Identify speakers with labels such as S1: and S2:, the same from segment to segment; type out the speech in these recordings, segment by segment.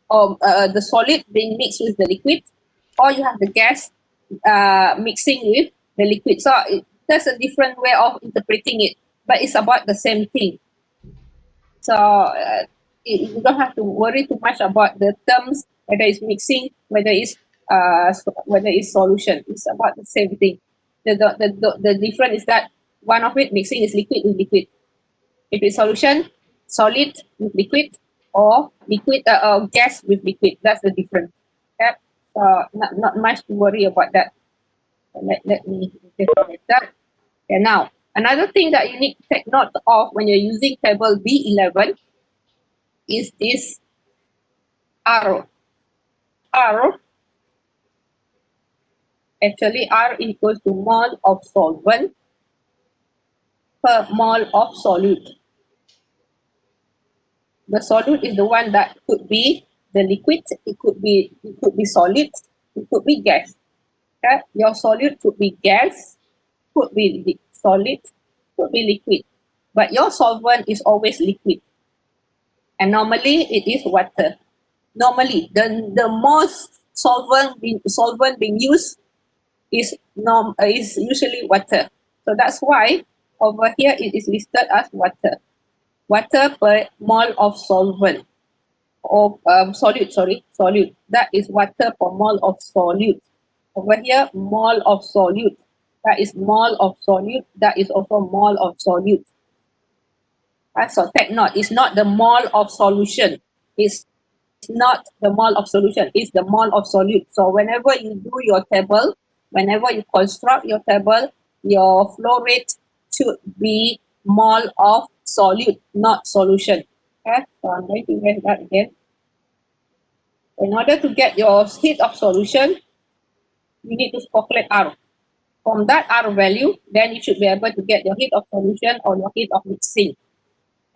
S1: or the solid being mixed with the liquid, or you have the gas mixing with the liquid. So that's a different way of interpreting it, but it's about the same thing. So you don't have to worry too much about the terms, whether it's mixing, whether it's solution. It's about the same thing. The difference is that one of it mixing is liquid with liquid. If it's solution, solid with liquid, or liquid or gas with liquid. That's the difference. Yep. So not much to worry about that. So let me differentiate that. Okay, now another thing that you need to take note of when you're using table B11 is this R. R, actually R equals to mole of solvent per mole of solute. The solute is the one that could be the liquid, it could be solid, it could be gas. Okay? Your solute could be gas, could be solid, could be liquid. But your solvent is always liquid. And normally it is water. Normally, the most solvent being used is usually water. So that's why over here it is listed as water. Water per mole of solvent. Or solute. That is water per mole of solute. Over here, mole of solute. That is mole of solute. That is also mole of solute. So take note, it's not the mole of solution. It's not the mole of solution. It's the mole of solute. So whenever you do your table, whenever you construct your table, your flow rate should be mole of solute, not solution. Okay, so I'm going to erase that again. In order to get your heat of solution, you need to calculate R. From that R value, then you should be able to get your heat of solution or your heat of mixing.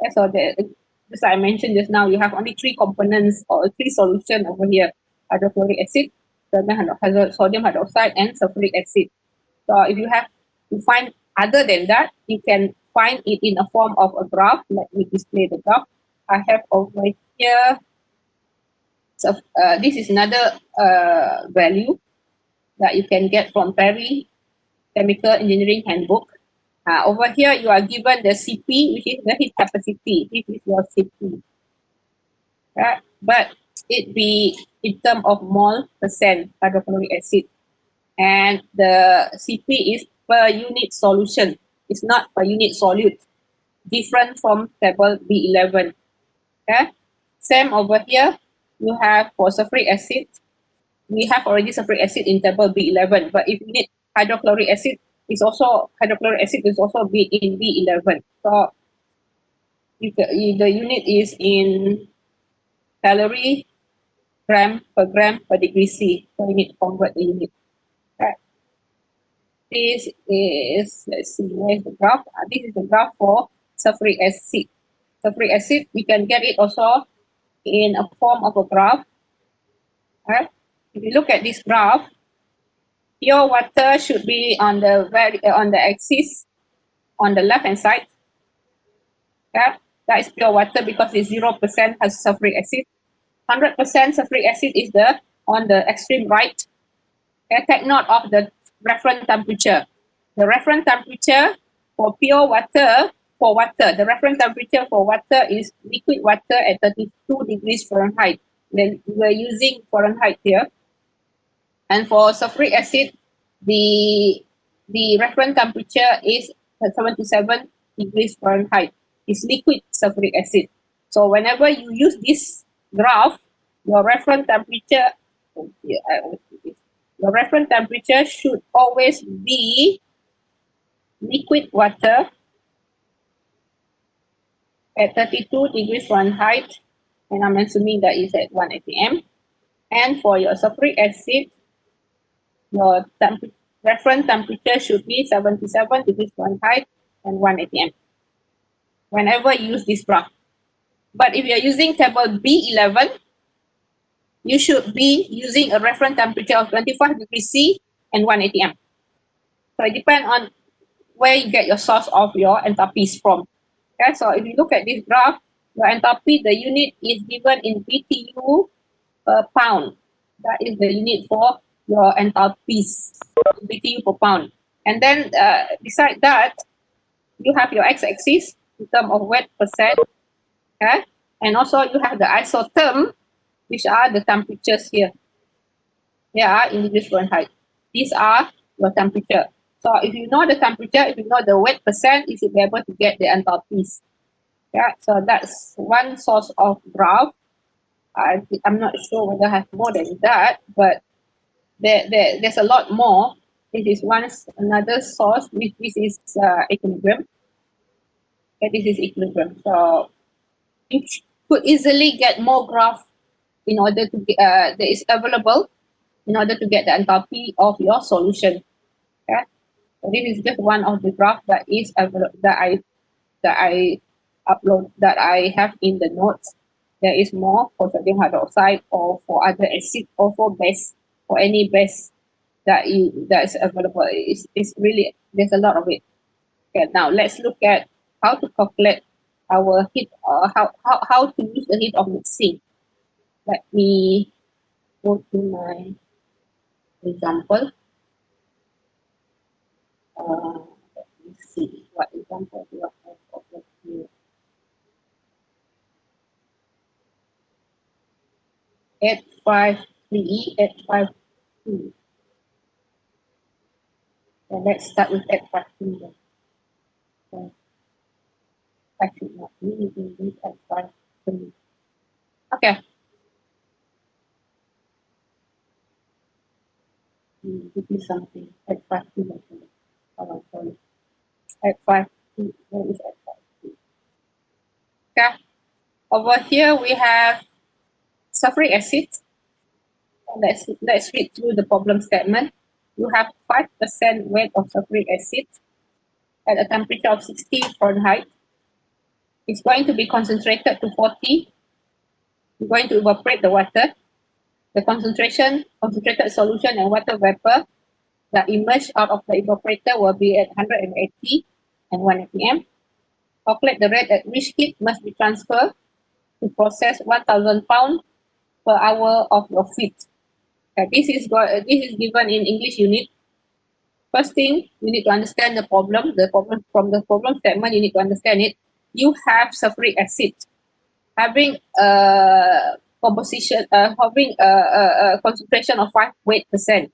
S1: Okay, so as I mentioned just now, you have only three components or three solutions over here: hydrochloric acid, sodium hydroxide, and sulfuric acid. So if you have to find other than that, you can find it in a form of a graph. Let me display the graph. I have over here. So this is another value that you can get from Perry Chemical Engineering Handbook. Over here, you are given the CP, which is the heat capacity. This is your CP. But it be in terms of mole percent hydrochloric acid. And the CP is per unit solution. It's not per unit solute. Different from table B11. Okay? Same over here. You have for sulfuric acid, we have already sulfuric acid in table B11, but if you need hydrochloric acid, hydrochloric acid is also be in B11. So the unit is in calorie gram per degree C. So you need to convert the unit. Okay. This is, let's see, where's the graph? This is the graph for sulfuric acid. Sulfuric acid, we can get it also in a form of a graph. Okay. If you look at this graph, pure water should be on the axis on the left hand side. Okay? That is pure water because it's 0% has sulfuric acid. 100% sulfuric acid is on the extreme right. Okay? Take note of the reference temperature. The reference temperature for pure water, the reference temperature for water is liquid water at 32 degrees Fahrenheit. Then we're using Fahrenheit here. And for sulfuric acid, the reference temperature is 77 degrees Fahrenheit. It's liquid sulfuric acid. So whenever you use this graph, your reference temperature, your reference temperature should always be liquid water at 32 degrees Fahrenheit, and I'm assuming that is at 1 atm. And for your sulfuric acid, your reference temperature should be 77 degrees Fahrenheit and 1 atm. Whenever you use this graph. But if you're using table B11, you should be using a reference temperature of 25 degrees C and 1 atm. So it depends on where you get your source of your enthalpies from. Okay, so if you look at this graph, your enthalpy, the unit is given in BTU per pound. That is the unit for your enthalpies, BTU per pound. And then beside that, you have your x-axis in terms of weight percent, okay? And also you have the isotherm, which are the temperatures here. They are in degrees Fahrenheit. These are your temperature. So if you know the temperature, if you know the weight percent, you should be able to get the enthalpies. Yeah, so that's one source of graph. I'm not sure whether I have more than that, but there's a lot more. This is another source, which this is equilibrium. Okay, this is equilibrium. So you could easily get more graph in order to get, that is available in order to get the enthalpy of your solution. Okay, so this is just one of the graph that is that I upload that I have in the notes. There is more for sodium hydroxide or for other acid or for base, for any base that is available. It's really, there's a lot of it. Okay, now let's look at how to calculate our heat, how to use the heat of mixing. Let me go to my example. Let me see what example do I have over here. 853, 852. And let's start with 852 then. So I should not be using this 853. Okay. Give me something. 852. Okay. Hold on, sorry. 852. Where is 852? Okay. Over here we have sulfuric acid. Let's read through the problem statement. You have 5% weight of sulfuric acid at a temperature of 60 Fahrenheit. It's going to be concentrated to 40. You're going to evaporate the water. The concentrated solution and water vapor that emerge out of the evaporator will be at 180 and 1 atm. Calculate the rate at which heat must be transferred to process 1,000 pounds per hour of your feed. This is given in English unit. First thing, you need to understand the problem. The problem from the problem statement, you need to understand it. You have sulfuric acid having a composition, having a concentration of 5 weight percent,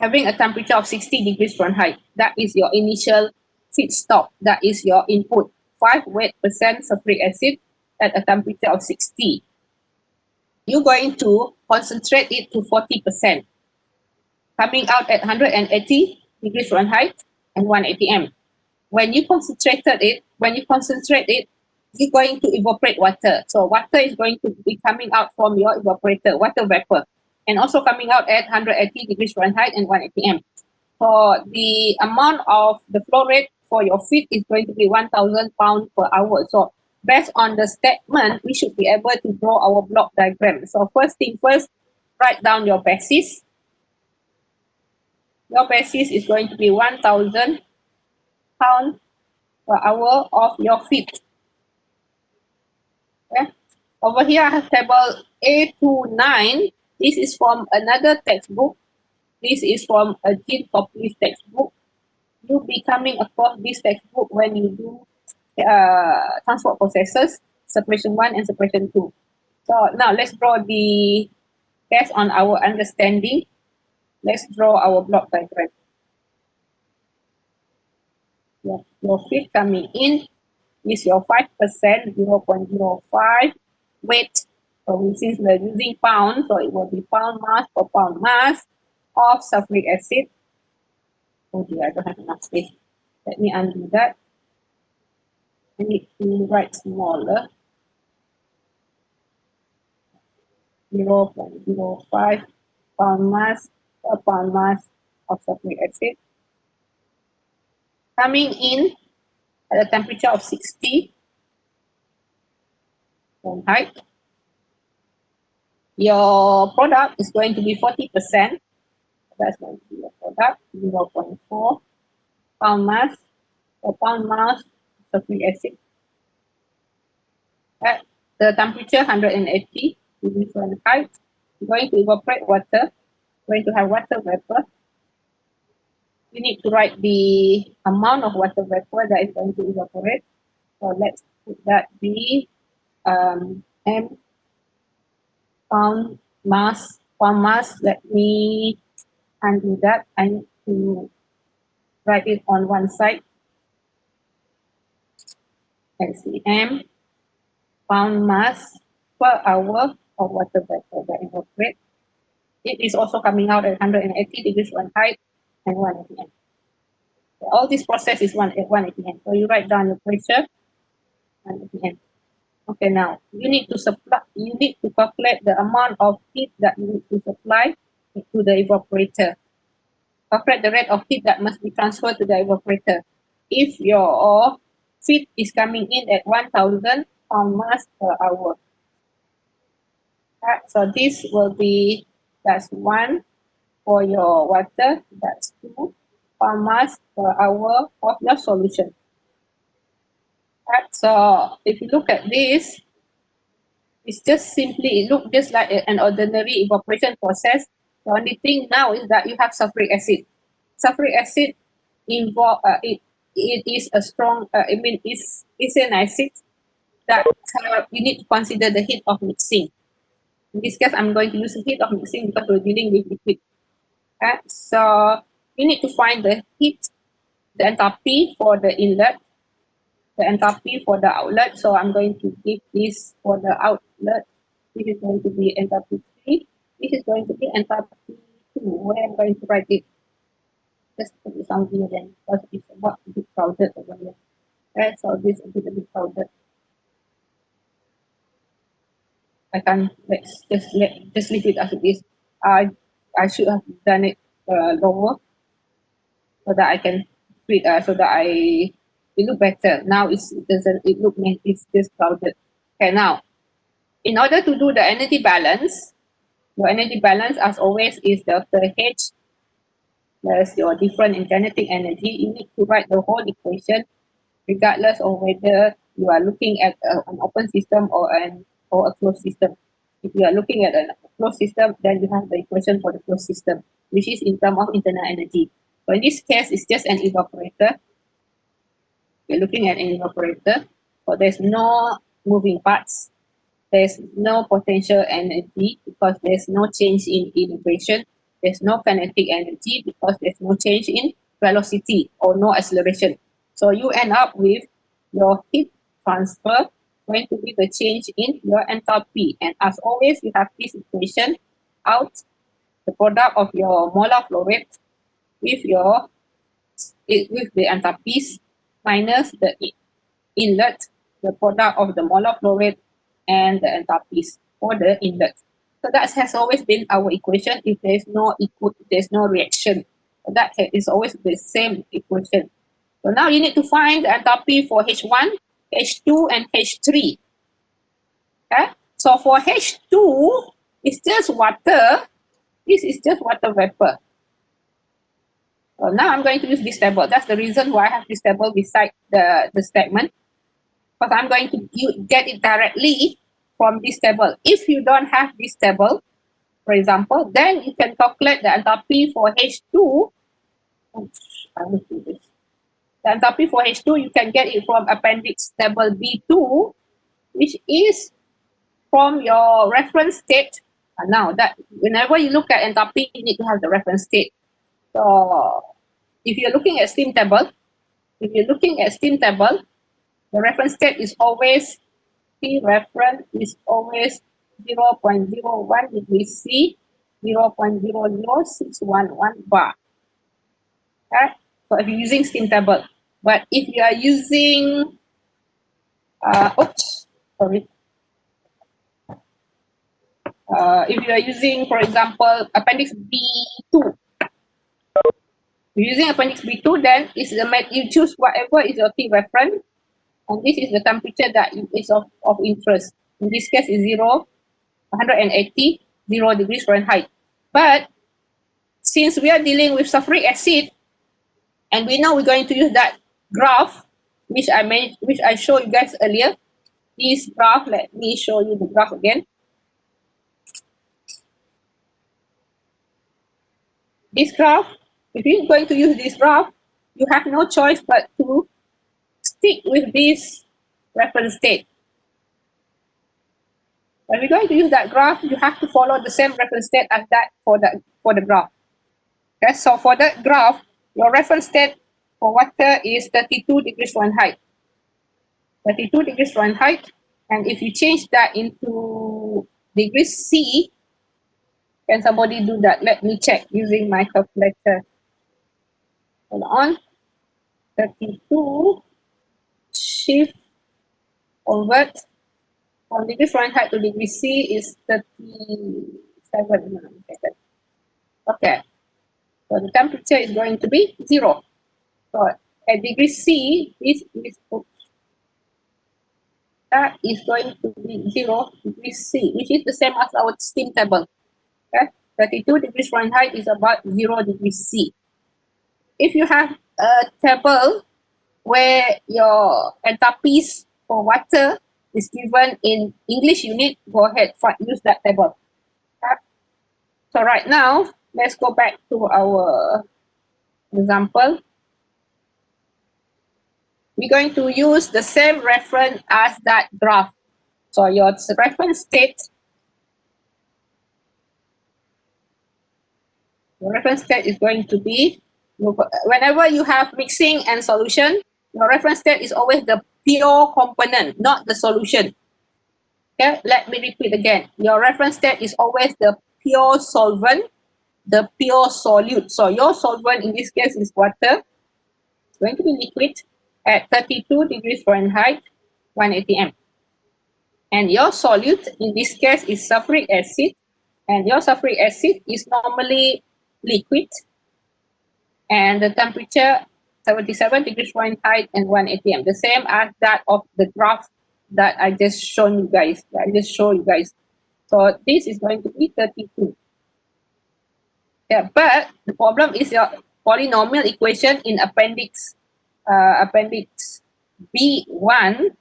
S1: having a temperature of 60 degrees Fahrenheit. That is your initial feedstock. That is your input. 5 weight percent sulfuric acid at a temperature of 60. You're going to concentrate it to 40%, coming out at 180 degrees Fahrenheit and 1 atm. When you concentrate it, you're going to evaporate water. So water is going to be coming out from your evaporator, water vapor, and also coming out at 180 degrees Fahrenheit and 1 atm. So the amount of the flow rate for your feed is going to be 1,000 pounds per hour. So based on the statement, we should be able to draw our block diagram. So first thing first, write down your basis. Your basis is going to be 1,000 pounds per hour of your feed. Okay. Over here, I have table A29. This is from another textbook. This is from a Jean Copley's textbook. You'll be coming across this textbook when you do transport processes, separation 1 and separation 2. So now let's draw based on our understanding, let's draw our block diagram. Your feed coming in is your 5%, 0.05 weight. So since we're using pounds, so it will be pound mass per pound mass of sulfuric acid. Oh dear, I don't have enough space. Let me undo that. I need to write smaller. 0.05 pound mass per pound mass of sulfuric acid. Coming in at a temperature of 60 Fahrenheit. Your product is going to be 40%. That's going to be your product, 0.4 pound mass per pound mass sulfuric acid. At the temperature 180 degrees Fahrenheit. Going to evaporate water. Going to have water vapor. We need to write the amount of water vapor that is going to evaporate. So let's put that be m pound mass. Let me undo that. I need to write it on one side. Let's see, m pound mass per hour of water vapor that evaporate. It is also coming out at 180 degrees Fahrenheit and 1 atm. All this process is 1 atm. So you write down your pressure 1 atm. Okay, now you need to calculate the amount of heat that you need to supply to the evaporator. Calculate the rate of heat that must be transferred to the evaporator. If your feed is coming in at 1000 pound mass per hour. So this will be, that's 1 for your water, that's 2 pound mass per hour of your solution. So if you look at this, it's just simply, it looks just like an ordinary evaporation process. The only thing now is that you have sulfuric acid. Sulfuric acid it is a strong, it's an acid that you need to consider the heat of mixing. In this case, I'm going to use the heat of mixing because we're dealing with liquid. So you need to find the heat, the enthalpy for the inlet, the enthalpy for the outlet. So I'm going to give this for the outlet. This is going to be enthalpy 3. This is going to be enthalpy 2. Where I'm going to write it. Just put it down here then, because it's a bit crowded over here. So this is a bit crowded. I can just leave it as it is. I should have done it lower so that I can fit so that it look better. Now it doesn't it's just crowded. Okay, now in order to do the energy balance, your energy balance as always is delta H plus your different in kinetic energy. You need to write the whole equation regardless of whether you are looking at an open system or a closed system. If you are looking at a closed system, then you have the equation for the closed system, which is in terms of internal energy. So in this case, it's just an evaporator. We're looking at an evaporator. So there's no moving parts. There's no potential energy because there's no change in equation. There's no kinetic energy because there's no change in velocity or no acceleration. So you end up with your heat transfer going to be the change in your enthalpy. And as always, you have this equation out, the product of your molar flow rate with the enthalpies minus the inlet, the product of the molar flow rate and the enthalpies for the inlet. So that has always been our equation if there's no reaction. So that is always the same equation. So now you need to find the enthalpy for H1, H2, and H3. Okay? So for H2, it's just water. This is just water vapor. So now I'm going to use this table. That's the reason why I have this table beside the statement. Because I'm going to get it directly from this table. If you don't have this table, for example, then you can calculate the enthalpy for H2. Oops, I will do this. The enthalpy for H2, you can get it from appendix table B2, which is from your reference state. And now that whenever you look at enthalpy, you need to have the reference state. So if you're looking at steam table, the reference state is always T reference is always 0.01 degrees C, 0.00611 bar. Okay? So if you're using steam table, but if you are using, if you are using, for example, appendix B2, using appendix B2, then you choose whatever is your T reference, and this is the temperature that is of interest. In this case, is 180 degrees Fahrenheit. But since we are dealing with sulfuric acid, and we know we're going to use that graph, which I showed you guys earlier. This graph, let me show you the graph again. this graph, if you're going to use this graph, you have no choice but to stick with this reference state. When we're going to use that graph, you have to follow the same reference state as that for the graph. Okay, so for that graph, your reference state for water is 32 degrees Fahrenheit. 32 degrees Fahrenheit, and if you change that into degrees C, can somebody do that? Let me check using my calculator. Hold on. 32, shift, convert, from degrees Fahrenheit to degree C is 37. Okay, so the temperature is going to be 0. So at degree C, this is, that is going to be 0 degrees C, which is the same as our steam table. Okay, 32 degrees Fahrenheit is about 0 degrees C. If you have a table where your enthalpies for water is given in English unit, go ahead, use that table. Okay. So right now, let's go back to our example. We're going to use the same reference as that graph. So your reference state, is going to be, whenever you have mixing and solution, your reference state is always the pure component, not the solution. Okay, let me repeat again. Your reference state is always the pure solvent, the pure solute. So your solvent in this case is water. It's going to be liquid at 32 degrees Fahrenheit, 1 atm. And your solute in this case is sulfuric acid. And your sulfuric acid is normally liquid. And the temperature 77 degrees Fahrenheit and 1 atm. The same as that of the graph that I just shown you guys. So this is going to be 32. Yeah, but the problem is your polynomial equation in appendix B1.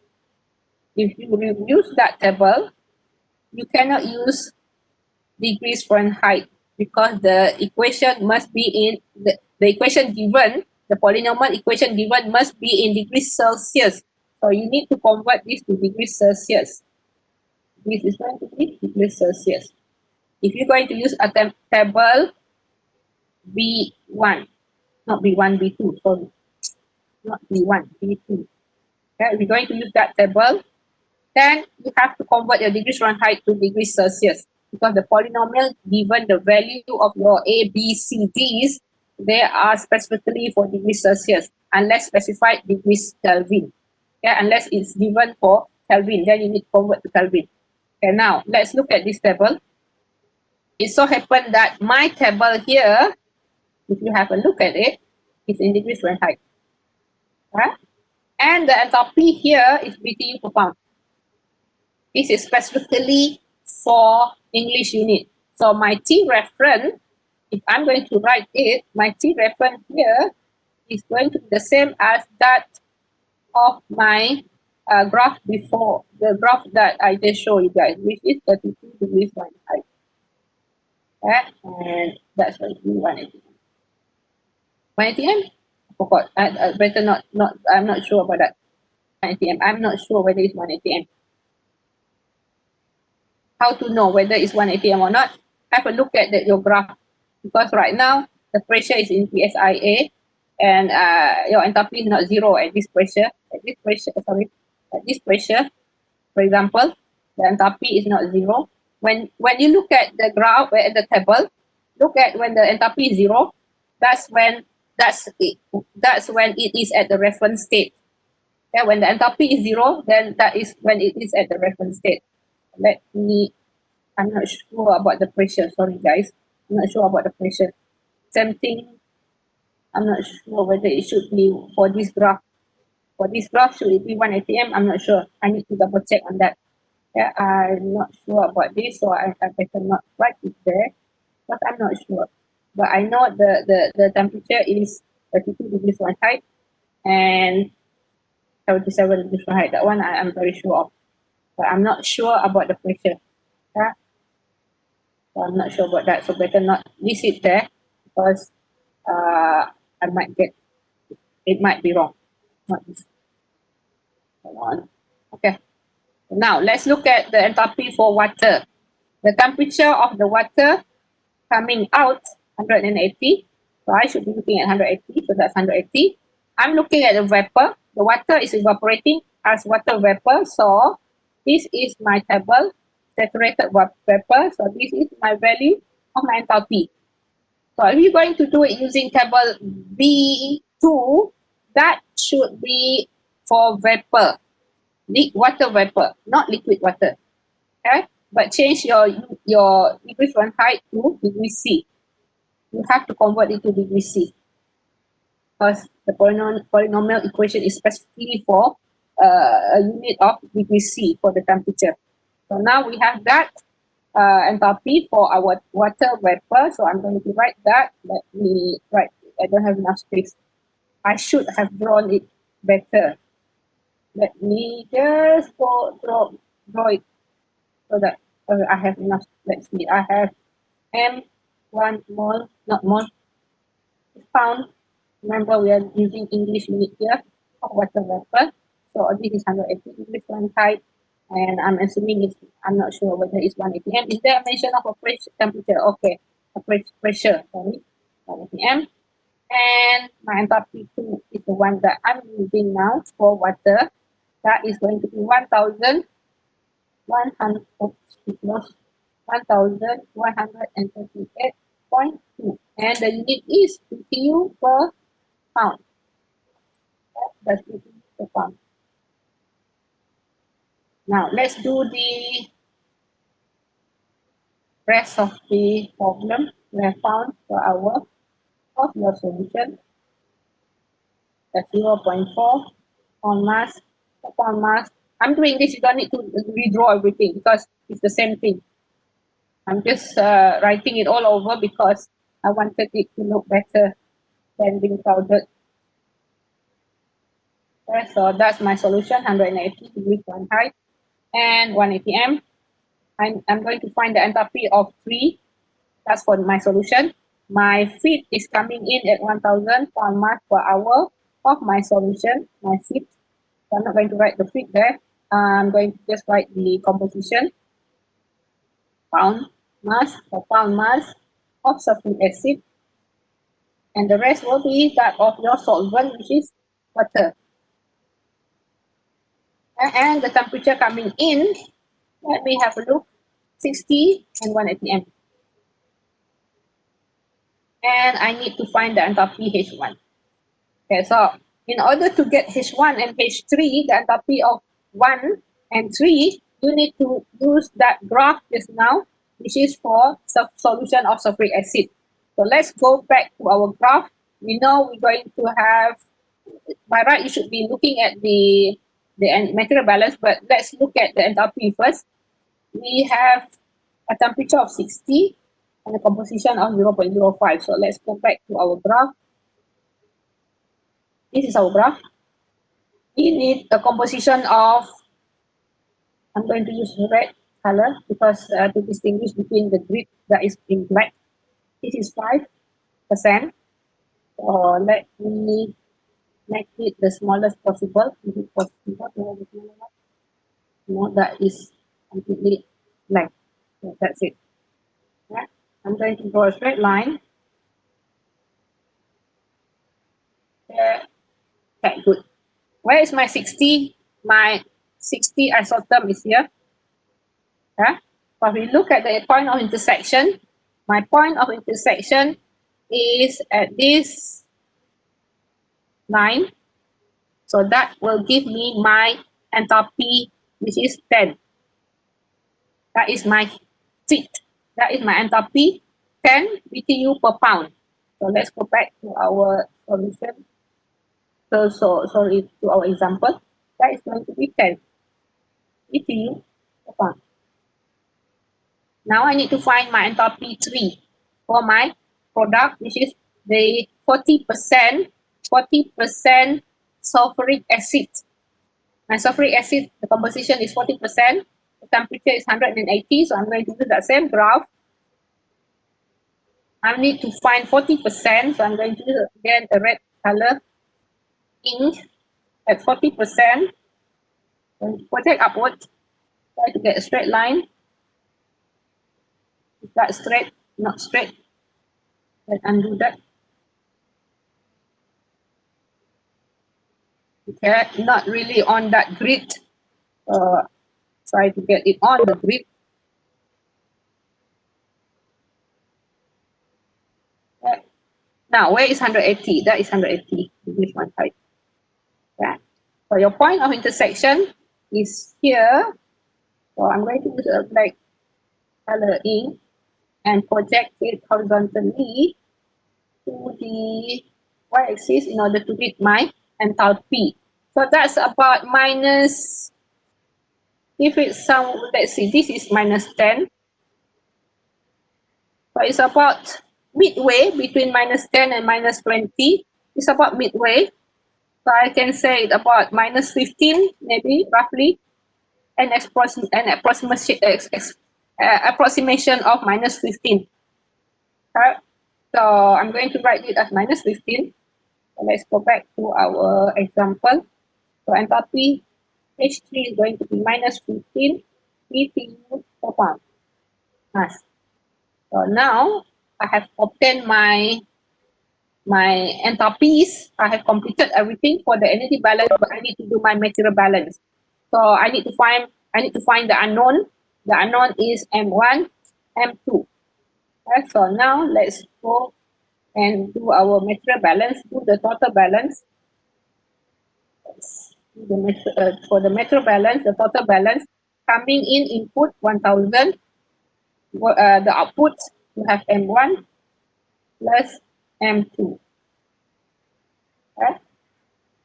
S1: If you use that table, you cannot use degrees Fahrenheit because the equation must be in the equation given, the polynomial equation given must be in degrees Celsius. So you need to convert this to degrees Celsius. This is going to be degrees Celsius. If you're going to use a table B1, not B1, B2, sorry. Not B1, B2. Okay, we're going to use that table. Then you have to convert your degrees Fahrenheit to degrees Celsius because the polynomial given the value of your A, B, C, D's, they are specifically for degrees Celsius unless specified degrees Kelvin. Okay, unless it's given for Kelvin, then you need to convert to Kelvin. Okay, now let's look at this table. It so happened that my table here, if you have a look at it, is in degrees Fahrenheit. Right? And the enthalpy here is BTU per pound. This is specifically for English unit. So my T reference, if I'm going to write it, my T reference here is going to be the same as that of my graph before, the graph that I just showed you guys, which is 32 degrees Fahrenheit. Okay? And that's going to be 1 atm. 1 atm? I forgot. I better not, I'm not sure about that. 1 atm. I'm not sure whether it's 1 atm. How to know whether it's 1 atm or not? Have a look at your graph, because right now the pressure is in PSIA and your enthalpy is not 0 at this pressure. At this pressure, for example, the enthalpy is not 0. When you look at the graph at the table, look at when the enthalpy is 0. That's when it is at the reference state. Okay, when the enthalpy is 0, then that is when it is at the reference state. I'm not sure about the pressure. Sorry, guys. I'm not sure about the pressure. Same thing. I'm not sure whether it should be for this graph. For this graph, should it be 1 atm? I'm not sure. I need to double check on that. Yeah, I'm not sure about this, so I better not write it there, but I'm not sure. But I know the temperature is 32 degrees Fahrenheit and 77 degrees Fahrenheit. That one I'm very sure of. But I'm not sure about the pressure. Yeah? So I'm not sure about that, so better not list it there because I might get, it might be wrong. Not this. Hold on. Okay. Now let's look at the enthalpy for water. The temperature of the water coming out 180. So I should be looking at 180. So that's 180. I'm looking at the vapor. The water is evaporating as water vapor. So this is my table, saturated vapor. So this is my value of my enthalpy. So if you're going to do it using table B2, that should be for vapor, water vapor, not liquid water. Okay, but change your degree Fahrenheit to degree C. You have to convert it to degree C because the polynomial equation is specifically for a unit of degree C for the temperature. So now we have that enthalpy for our water vapor. So I'm going to write that. Let me write. I don't have enough space. I should have drawn it better. Let me just draw it so that I have enough. Let's see. I have M1 mole, not mole, pound. Remember, we are using English unit here of water vapor. So this is 180 degrees Fahrenheit, and I'm assuming it's, I'm not sure whether it's 180 M. Is there a mention of a pressure temperature? Okay, a pressure, sorry, 180 M. And my enthalpy 2 is the one that I'm using now for water. That is going to be 1,100, oops, it was 1,138.2. And the unit is BTU per pound. That's BTU per pound. Now let's do the rest of the problem. We have pound per hour of your solution. That's 0.4 pound mass per pound mass. I'm doing this, you don't need to redraw everything because it's the same thing. I'm just writing it all over because I wanted it to look better than being crowded. Okay, so that's my solution, 180 degrees Fahrenheit and 180 M. I'm going to find the enthalpy of 3. That's for my solution. My feed is coming in at 1,000 pound mass per hour of my solution, my feed. So I'm not going to write the feed there. I'm going to just write the composition. Pound mass per pound mass of sulfuric acid. And the rest will be that of your solvent, which is water. And the temperature coming in, let me have a look, 60 and 180 M. And I need to find the enthalpy H1. Okay, so in order to get H1 and H3, the enthalpy of 1 and 3, you need to use that graph just now, which is for solution of sulfuric acid. So let's go back to our graph. We know we're going to have, by right, you should be looking at the material balance, but let's look at the enthalpy first. We have a temperature of 60 and a composition of 0.05. So let's go back to our graph. This is our graph. We need a composition of, I'm going to use red color because to distinguish between the grid that is in black. This is 5%. So let me make it the smallest possible. Is it possible to have the smaller one? No, that is completely blank. So that's it. Yeah. I'm going to draw a straight line. Okay, good. Where is my 60? My 60 isotope is here. Yeah. So if we look at the point of intersection, my point of intersection is at this line. So that will give me my enthalpy, which is 10. That is my feed. That is my enthalpy, 10 BTU per pound. So let's go back to our solution. So sorry, to our example. That is going to be 10 BTU per pound. Now I need to find my enthalpy 3 for my product, which is the 40% sulfuric acid. My sulfuric acid, the composition is 40%. The temperature is 180, so I'm going to use that same graph. I need to find 40%, so I'm going to use again the red color ink at 40%. And project upwards, try to get a straight line. If that's straight, not straight, let's undo that. Okay, not really on that grid. Try to get it on the grid. Okay. Now, where is 180? That is 180. This one side. Yeah. So your point of intersection is here. So I'm going to use a black color ink and project it horizontally to the y-axis in order to read my enthalpy. So that's about minus, if it's some, let's see, this is minus 10. So it's about midway between minus 10 and minus 20. It's about midway. So I can say it about minus 15, maybe roughly, an approximation of minus 15. Okay. So I'm going to write it as minus 15. So let's go back to our example. So enthalpy H3 is going to be minus 15 BTU per pound mass. So now I have obtained my enthalpies. I have completed everything for the energy balance, but I need to do my material balance. So I need to find the unknown. The unknown is M1, M2. Okay, so now let's go and do our material balance, do the total balance. For the material balance, the total balance coming in input 1000. The output you have M1 plus M2. Okay.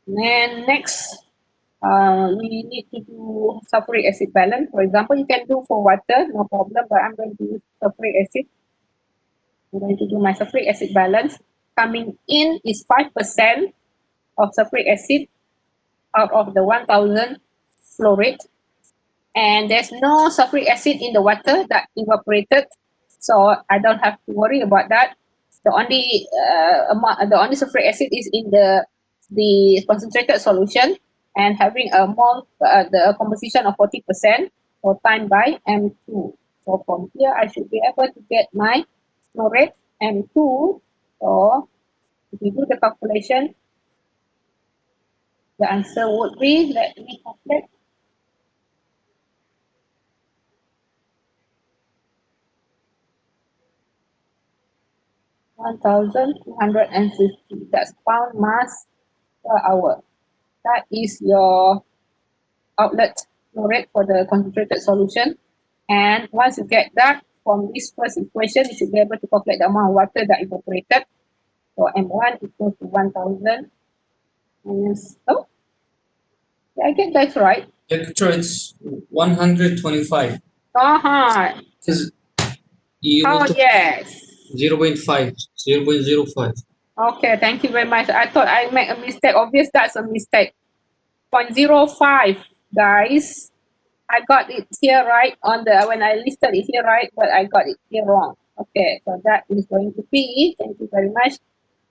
S1: And next, we need to do sulfuric acid balance. For example, you can do for water, no problem, but I'm going to use sulfuric acid. I'm going to do my sulfuric acid balance. Coming in is 5% of sulfuric acid out of the 1000 flow rate. And there's no sulfuric acid in the water that evaporated, so I don't have to worry about that. The only sulfuric acid is in the concentrated solution and having a mole, the composition of 40% or time by M2. So from here, I should be able to get my flow rate M2. So if we do the calculation, the answer would be, let me calculate, 1,250. That's pound mass per hour. That is your outlet flow rate for the concentrated solution. And once you get that from this first equation, you should be able to calculate the amount of water that evaporated. So M1 equals to 1,000 minus, oh, did I get that right?
S2: Lecture, it's 125.
S1: Uh-huh.
S2: Because you
S1: Oh,
S2: took
S1: yes.
S2: 0.5, 0.05.
S1: Okay, thank you very much. I thought I made a mistake. Obvious, that's a mistake. 0.05, guys. I got it here right on the, when I listed it here right, but I got it here wrong. Okay, so that is going to be, thank you very much.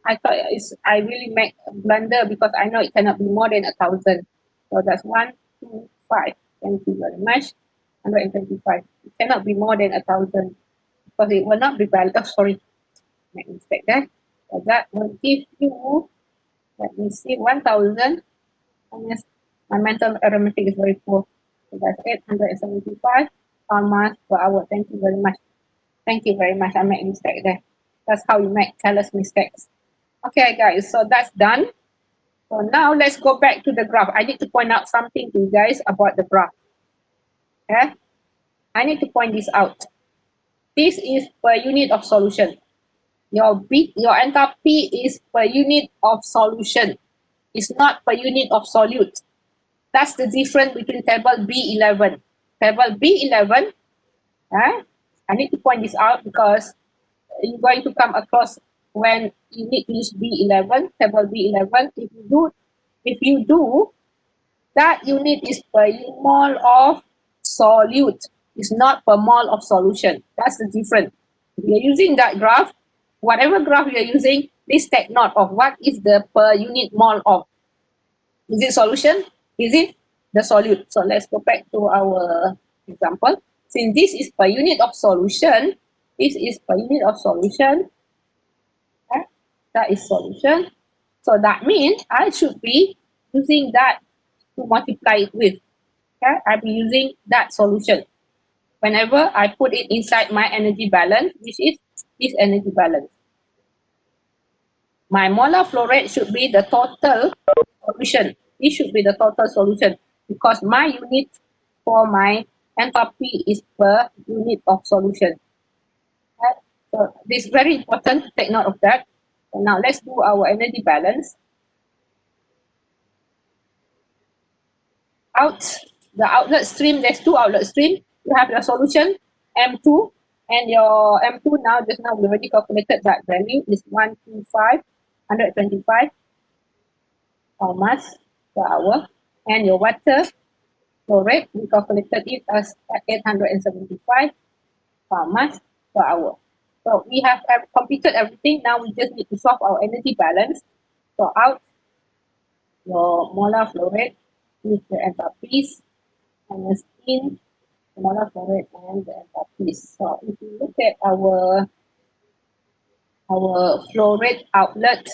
S1: I thought I really make a blunder because I know it cannot be more than 1,000. So that's 125. Thank you very much. 125. It cannot be more than 1,000 because it will not be valid. Oh, sorry, make mistake there. So that will give you, let me see, 1,000 minus, my mental arithmetic is very poor. So that's 875 pound mass per hour. Thank you very much. Thank you very much. I made a mistake there. That's how you make careless mistakes. Okay, guys, so that's done. So now let's go back to the graph. I need to point out something to you guys about the graph. Okay? I need to point this out. This is per unit of solution. Your enthalpy is per unit of solution. It's not per unit of solute. That's the difference between table B11. Table B11, I need to point this out because you're going to come across when you need to use B11, table B11. If you do, that unit is per mole of solute. It's not per mole of solution. That's the difference. If you're using that graph, whatever graph you're using, please take note of what is the per unit mole of. Is it solution? Is it the solute? So let's go back to our example. Since this is per unit of solution, this is per unit of solution. Okay? That is solution. So that means I should be using that to multiply it with. Okay? I'll be using that solution. Whenever I put it inside my energy balance, which is this energy balance. My molar flow rate should be the total solution. This should be the total solution because my unit for my enthalpy is per unit of solution. Okay? So this is very important to take note of that. So now let's do our energy balance. The outlet stream, there's two outlet stream. You have your solution M2 and your M2 now, just now we already calculated that value is 125 mass per hour, and your water flow rate, we calculated it as 875 mass per hour. So we have completed everything. Now we just need to solve our energy balance. So out your molar flow rate with the enthalpies and in the molar flow rate and the enthalpies. So if you look at our flow rate outlet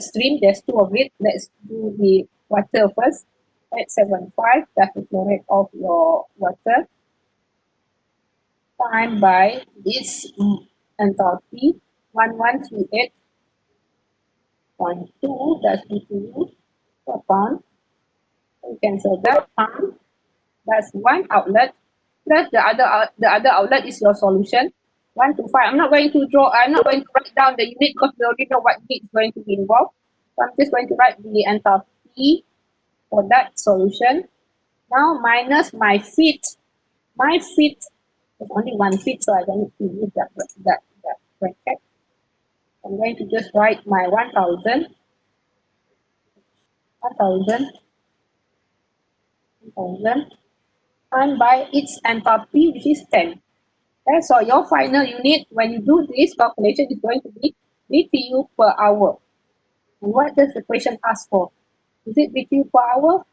S1: stream, there's two of it. Let's do the water first. 875, that's the flow rate of your water, times by this enthalpy 1138.2, that's BTU per pound. You cancel that pound. That's one outlet plus the other outlet is your solution. 125. I'm not going to write down the unit because we already know what unit is going to be involved. So I'm just going to write the enthalpy for that solution. Now minus my feet. My feet, there's only one feet, so I don't need to use that bracket. I'm going to just write my 1000 and by its enthalpy, which is 10. Okay, so your final unit, when you do this calculation, is going to be BTU per hour. And what does the question ask for? Is it BTU per hour?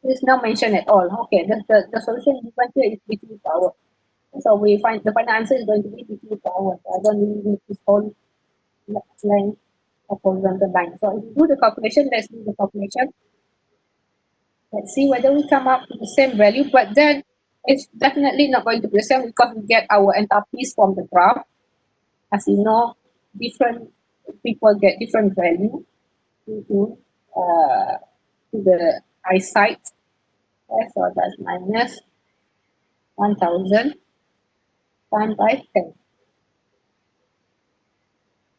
S1: It is not mentioned at all. Okay, the solution given here is BTU per hour. So we find the final answer is going to be BTU per hour. So I don't really need this whole length of horizontal line. So if you do the calculation, let's do the calculation. Let's see whether we come up to the same value, but then it's definitely not going to be the same because we get our enthalpies from the graph. As you know, different people get different value to the eyesight. Okay, so that's minus 1000 times by 10.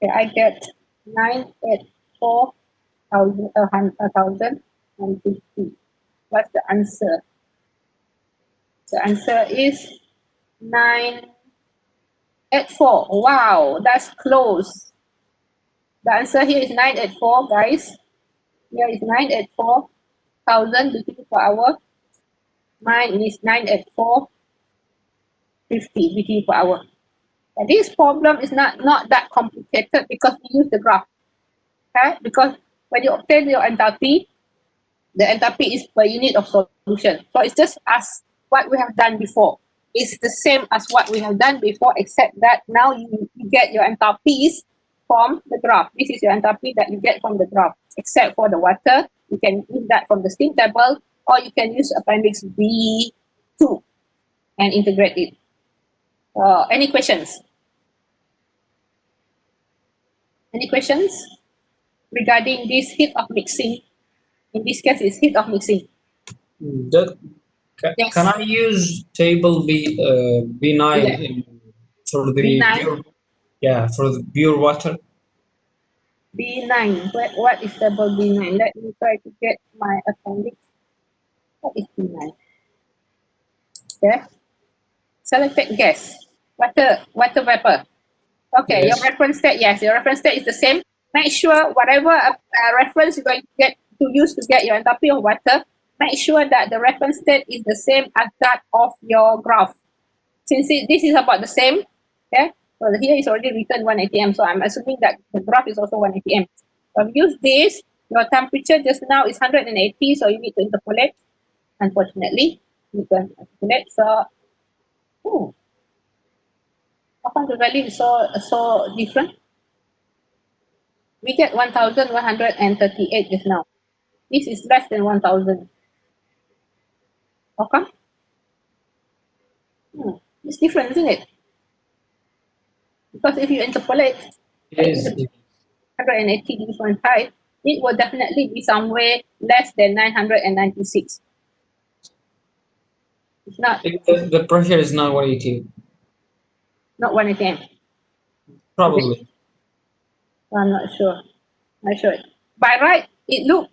S1: Okay, I get 984,050. What's the answer? The answer is 984. Wow, that's close. The answer here is 984, guys. Here is 984,000 BTU per hour. Mine is 984.50 BTU per hour. And this problem is not that complicated because we use the graph. Okay? Because when you obtain your enthalpy, the enthalpy is per unit of solution. So it's just as what we have done before. It's the same as what we have done before, except that now you get your enthalpies from the graph. This is your enthalpy that you get from the graph. Except for the water, you can use that from the steam table, or you can use appendix B2 and integrate it. Any questions? Any questions regarding this heat of mixing? In this case, it's heat of mixing. Yes.
S2: Can I use table B9
S1: Yeah.
S2: for the
S1: B9?
S2: for the pure water?
S1: B9. What is table B9? Let me try to get my appendix. What is B9? Okay. Selected gas. Water vapor. Okay,
S2: Yes.
S1: your reference state, yes, your reference state is the same. Make sure whatever reference you're going to get to use to get your enthalpy of water, make sure that the reference state is the same as that of your graph. Since this is about the same, okay, So here is already written 1 atm. So I'm assuming that the graph is also 1 atm. So use this. Your temperature just now is 180, so you need to interpolate. Unfortunately, you can interpolate. So, how come the value is so different? We get 1,138 just now. This is less than 1,000. How come? It's different, isn't it? Because if you interpolate
S2: It is.
S1: 180 degrees Fahrenheit, it will definitely be somewhere less than 996. It's
S2: The pressure is not 180.
S1: not 1 atm.
S2: Probably.
S1: I'm not sure. Not sure. By right, it looks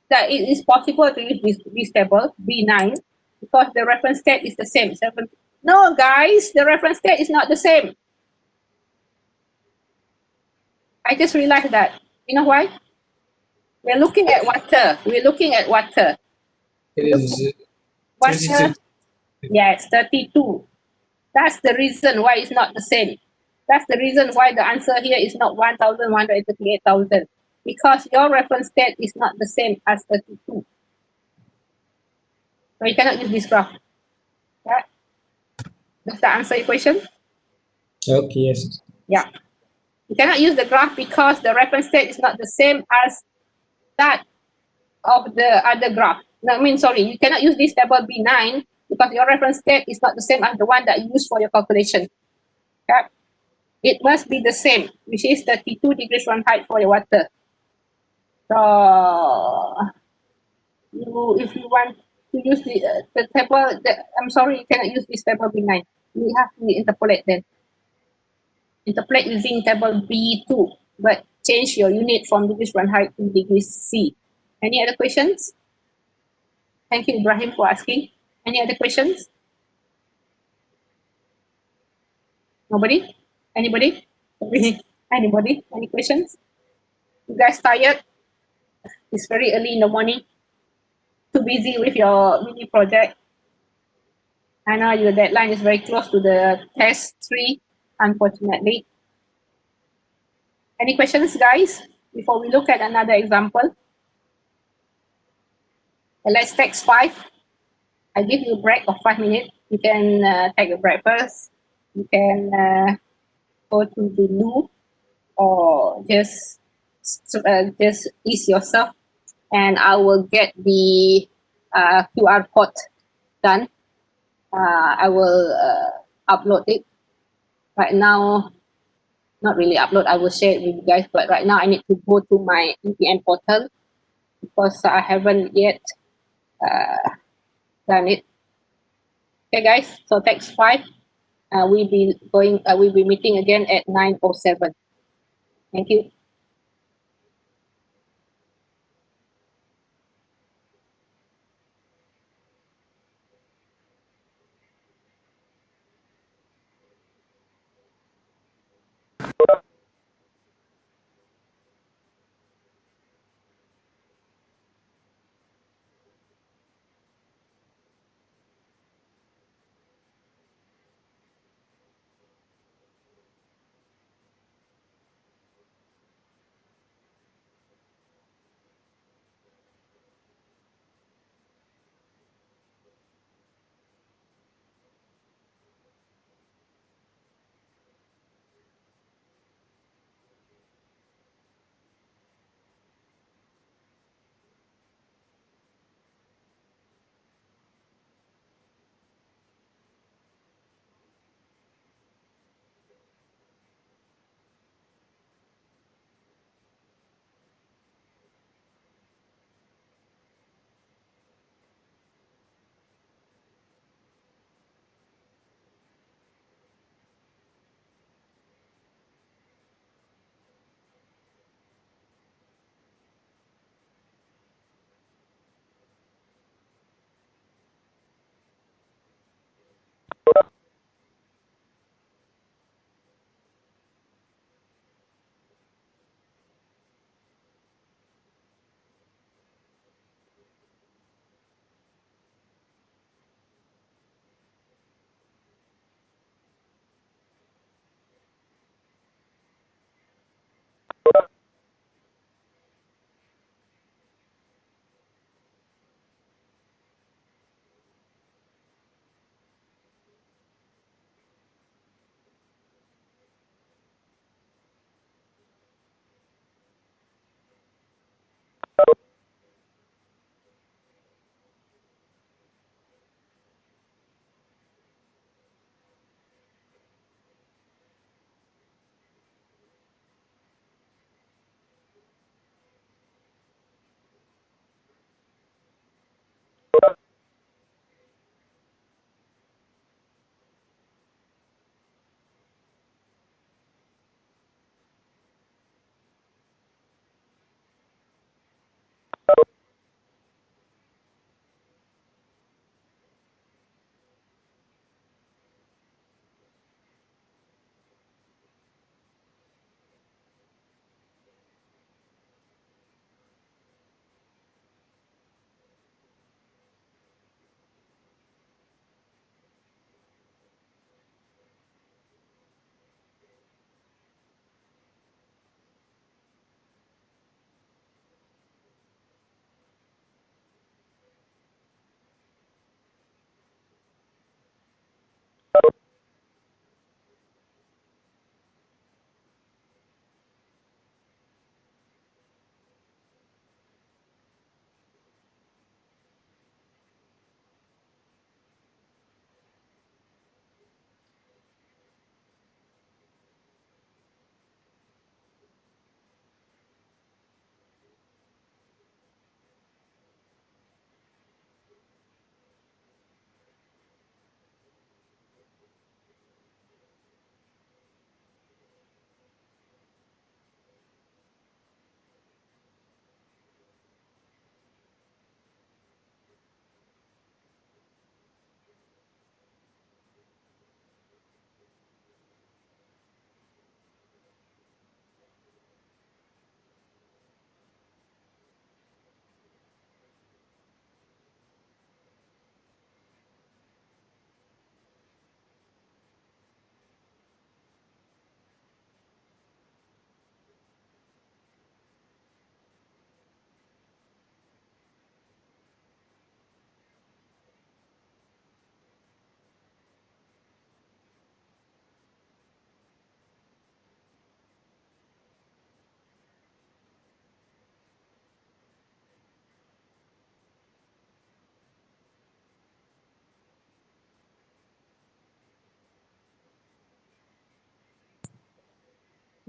S1: that it is possible to use this table, B9, because the reference state is the same. No, guys, the reference state is not the same. I just realized that. You know why? We're looking at water. We're looking at water.
S2: It is
S1: Water,
S2: 32.
S1: yes, 32. That's the reason why it's not the same. That's the reason why the answer here is not 1,138,000. Because your reference state is not the same as 32. So you cannot use this graph. Yeah. Does that answer your question?
S2: Okay, yes.
S1: Yeah. You cannot use the graph because the reference state is not the same as that of the other graph. No, I mean, sorry, you cannot use this table B9 because your reference state is not the same as the one that you use for your calculation. Okay? It must be the same, which is 32 degrees Fahrenheit for your water. So, if you want to use the table, I'm sorry, you cannot use this table B9. You have to interpolate then. Interpolate using table B2, but change your unit from degrees Fahrenheit to degrees C. Any other questions? Thank you, Ibrahim, for asking. Any other questions? Nobody? Anybody? Anybody? Any questions? You guys tired? It's very early in the morning. Too busy with your mini project. I know your deadline is very close to the test 3, unfortunately. Any questions, guys, before we look at another example? Let's take 5. I give you a break of 5 minutes. You can take a break first. You can go to the loo or just ease yourself, and I will get the QR code done. I will upload it. Right now, not really upload, I will share it with you guys, but right now I need to go to my EPM portal because I haven't yet done it. Okay, guys, so text 5. We'll be meeting again at 9:07. Thank you.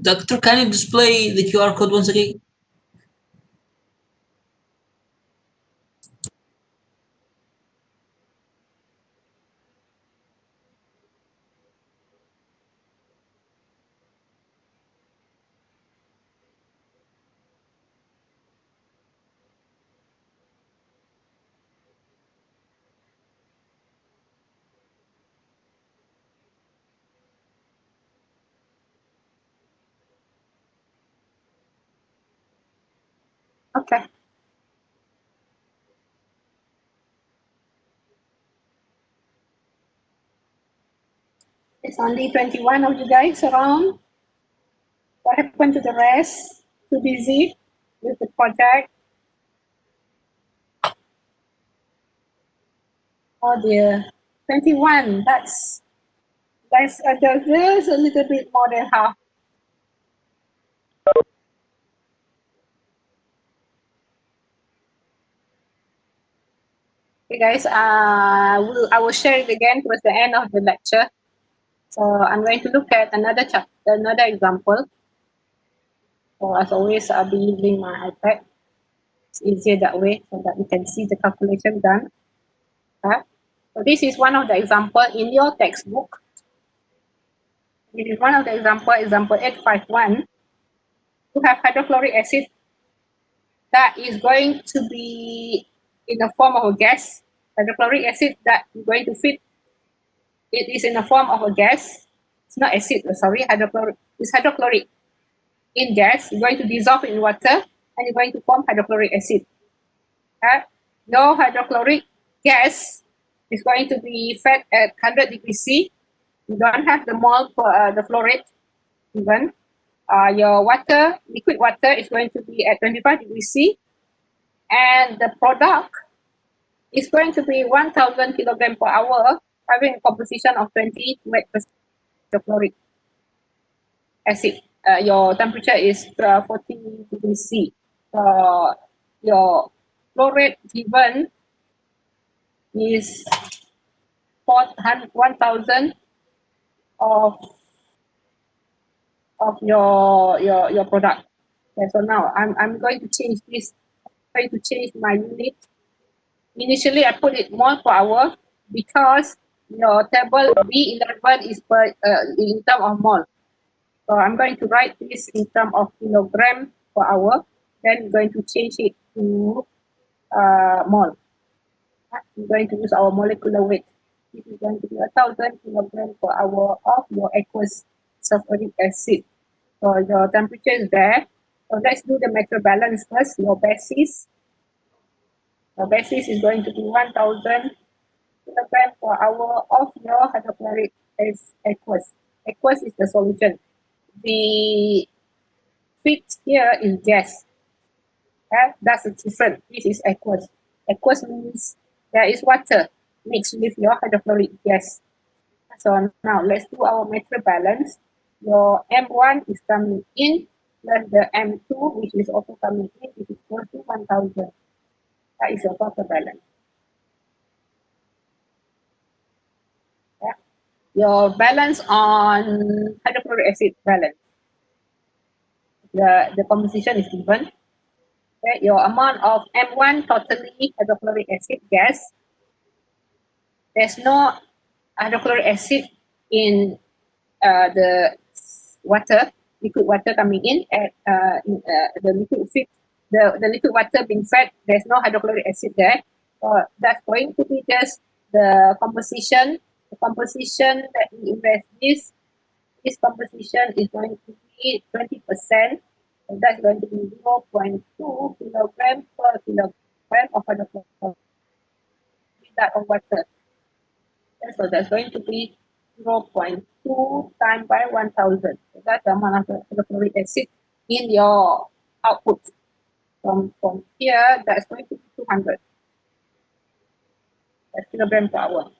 S2: Doctor, can you display the QR code once again?
S1: Okay. It's only 21 of you guys around. What happened to the rest? Too busy with the project? Oh dear. 21. That's just a little bit more than half. Okay, guys. I will share it again towards the end of the lecture. So I'm going to look at another example. So as always, I'll be using my iPad. It's easier that way so that you can see the calculation done. So this is one of the example in your textbook. This is one of the example 851. You have hydrochloric acid that is going to be in the form of a gas. Hydrochloric acid that is going to fit, it is in the form of a gas. It's not acid, sorry, hydrochloric. It's hydrochloric in gas. You're going to dissolve in water and you're going to form hydrochloric acid. Your hydrochloric gas is going to be fed at 100 degrees C. You don't have the mole for the flow rate even. Your water, liquid water, is going to be at 25 degrees C. And the product is going to be 1000 kilogram per hour, having a composition of 20 weight per hydrochloric acid. Your temperature is 40 degrees C. Your flow rate given is 1000 of your product. Okay, so now I'm going to change this. I'm going to change my unit. Initially, I put it mole per hour because your table B11 is per in term of mole. So I'm going to write this in term of kilogram per hour. Then I'm going to change it to mole. I'm going to use our molecular weight. This is going to be 1000 kilogram per hour of your aqueous sulfuric acid. So your temperature is there. So let's do the metal balance first. Your basis is going to be 1000 kilogram per hour of your hydrochloric aqueous. Aqueous is the solution. The fit here is gas. That's the difference. This is aqueous. Aqueous means there is water mixed with your hydrochloric gas. So now let's do our metal balance. Your M1 is coming in plus the M2, which is also coming in, is equal to 1000. That is your total balance. Your balance on hydrochloric acid balance. The composition is given. Okay, your amount of M1 totally hydrochloric acid gas. There's no hydrochloric acid in the water, liquid water coming in at the liquid feed, the liquid water being fed. There's no hydrochloric acid there. So that's going to be just the composition. The composition that we invest this composition is going to be 20%. So that's going to be 0.2 kilogram per kilogram of hydrochloric that of water. So that's going to be 0.2 times by 1000. So that's the amount of hydrochloric acid in your output. From here, that's going to be 200. That's kilogram per hour.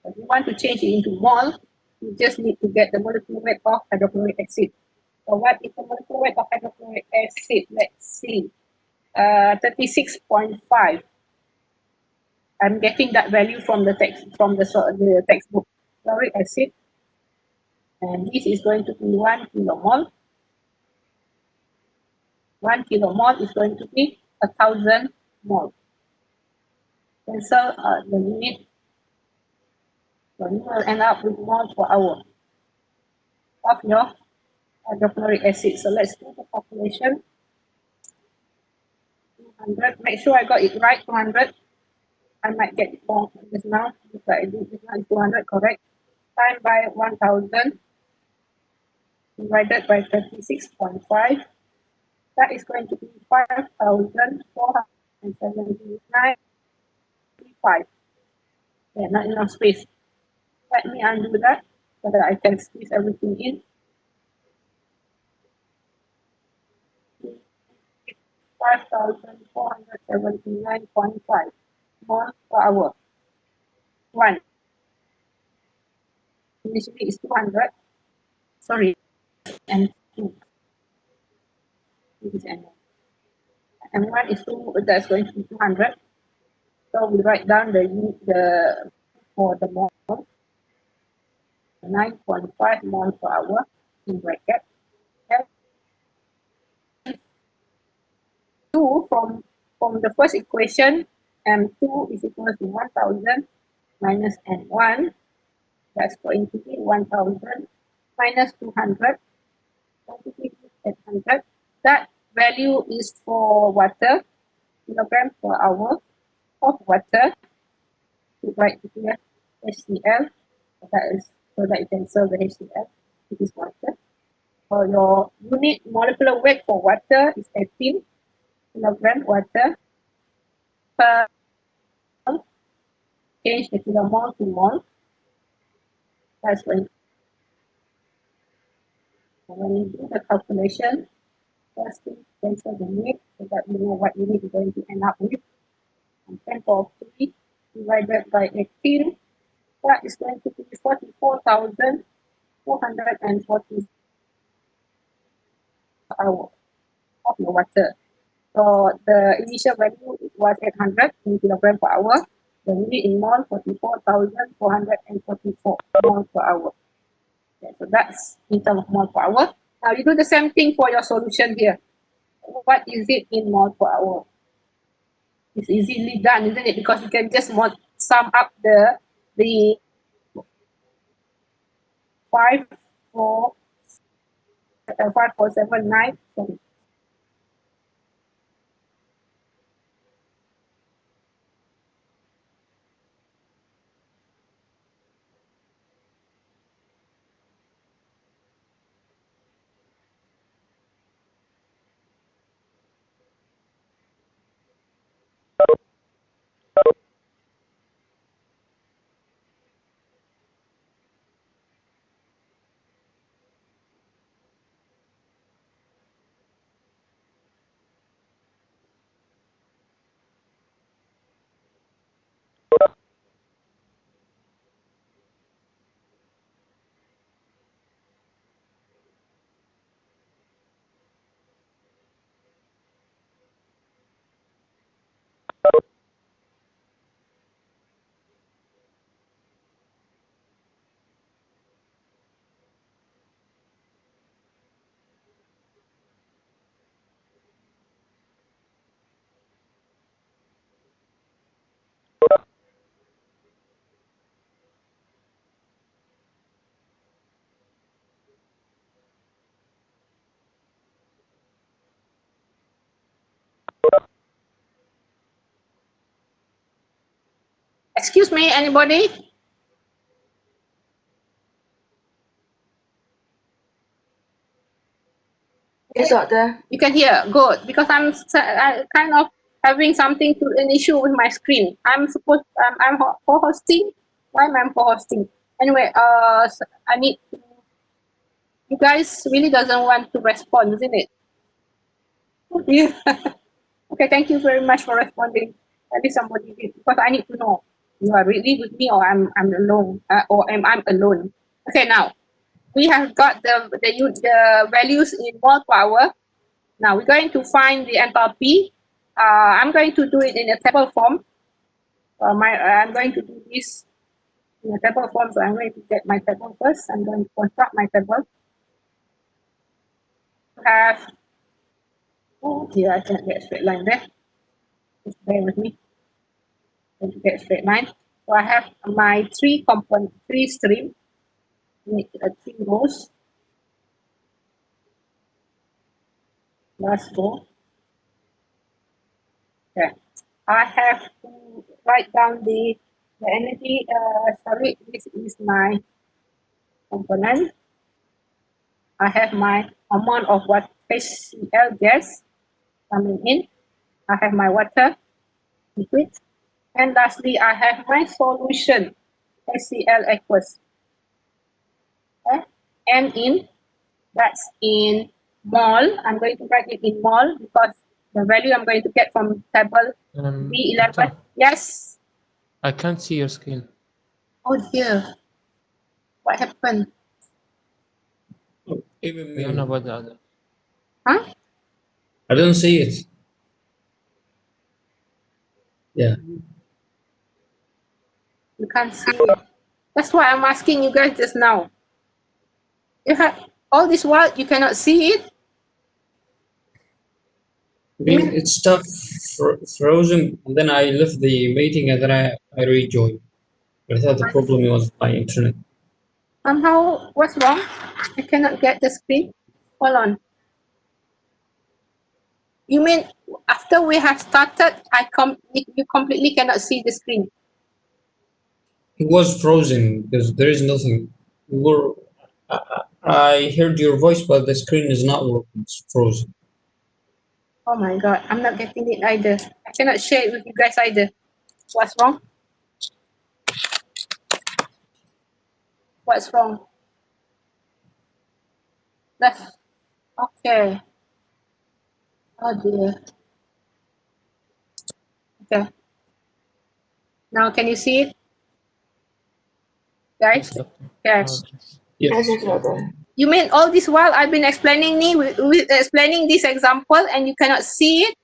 S1: If you want to change it into mole, you just need to get the molecular weight of hydrochloric acid. So what is the molecular weight of hydrochloric acid? Let's see. 36.5. I'm getting that value from the text from the textbook. Hydrochloric acid And this is going to be 1 kilomole. 1 kilomole is going to be 1,000 mole. Cancel the unit. So you will end up with mole per hour of your hydrochloric acid. So let's do the calculation. 200. Make sure I got it right. 200. I might get it wrong just now. If I do this now, it's 200, correct? Times by 1,000 divided by 36.5. That is going to be 5,479.5. Yeah, not enough space. Let me undo that so that I can squeeze everything in. 5,479.5 mole per hour. 1. Initially is 200. Sorry. And 2. This is N1. And 1 is 2. That's going to be 200. So we write down the for the mole. 9.5 mole per hour in bracket. And 2 from the first equation, M2 is equal to 1,000 minus N1. That's going to be 1,000 minus 200. Going to be 800. That value is for water, kilogram per hour of water. To write here HCl. That is so that you can solve the HCl. This is water. So your unit molecular weight for water is 18 kilogram water per mole. Change the kilomole to mole. That's when you do the calculation, first thing cancel the unit so that you know what unit you're going to end up with. And 10 power of 3 divided by 18, that is going to be 44,440 per hour of your water. So the initial value was 800 in kilogram per hour. The unit in mole 44,444 mole per hour. Okay, so that's in terms of mole per hour. Now you do the same thing for your solution here. What is it in mole per hour? It's easily done, isn't it? Because you can just sum up the 5479. Sorry. Excuse me, anybody?
S3: Yes, doctor.
S1: You can hear, good. Because I'm kind of having an issue with my screen. I'm co-hosting. Why am I co-hosting? Anyway, I need to. You guys really doesn't want to respond, isn't it? Yeah. Okay, thank you very much for responding. At least somebody did, because I need to know you are really with me or I'm alone, or am I alone. Okay, now we have got the values in mole per hour. Now we're going to find the enthalpy. I'm going to do it in a table form. I'm going to do this in a table form. So I'm going to get my table first. I'm going to construct my table. Have, oh dear, I can't get a straight line there. Just bear with me. Going to get a straight line. So I have my three stream. Need 3 rows. Let's go. Okay. I have to write down the energy. Sorry, this is my component. I have my amount of what HCl gas coming in. I have my water liquid. And lastly, I have my solution, HCl aqueous. Okay. And that's in mole. I'm going to write it in mole because the value I'm going to get from table B11.
S4: Tom,
S1: Yes.
S4: I can't see your screen.
S1: Oh dear. What happened?
S2: Even
S4: I don't know about the other.
S1: Huh?
S2: I don't see it. Yeah.
S1: You can't see it. That's why I'm asking you guys just now. You have all this while you cannot see it.
S2: It's stuck frozen, and then I left the meeting and then I rejoined. I thought the problem was my internet.
S1: Somehow, what's wrong? I cannot get the screen. Hold on. You mean after we have started, you completely cannot see the screen?
S2: It was frozen because there is nothing. I heard your voice, but the screen is not working. It's frozen.
S1: Oh my god, I'm not getting it either. I cannot share it with you guys either. What's wrong? What's wrong? That's okay. Oh dear. Okay. Now can you see it? Guys? Yes.
S3: Yes,
S2: Yes.
S3: Doctor.
S1: You mean all this while I've been explaining explaining this example and you cannot see it?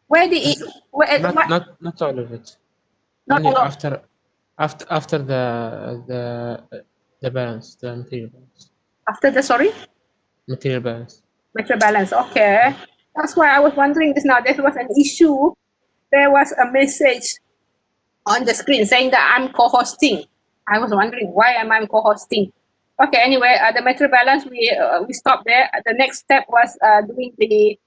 S1: Where did it? Where,
S4: Not all of it.
S1: not
S4: Only
S1: all of,
S4: after the balance, the material balance.
S1: after the sorry?
S4: Material balance.
S1: Metro balance. Okay. That's why I was wondering this now. There was an issue. There was a message on the screen saying that I'm co-hosting. I was wondering why am I co-hosting. Okay. Anyway, the metro balance we stopped there. The next step was doing the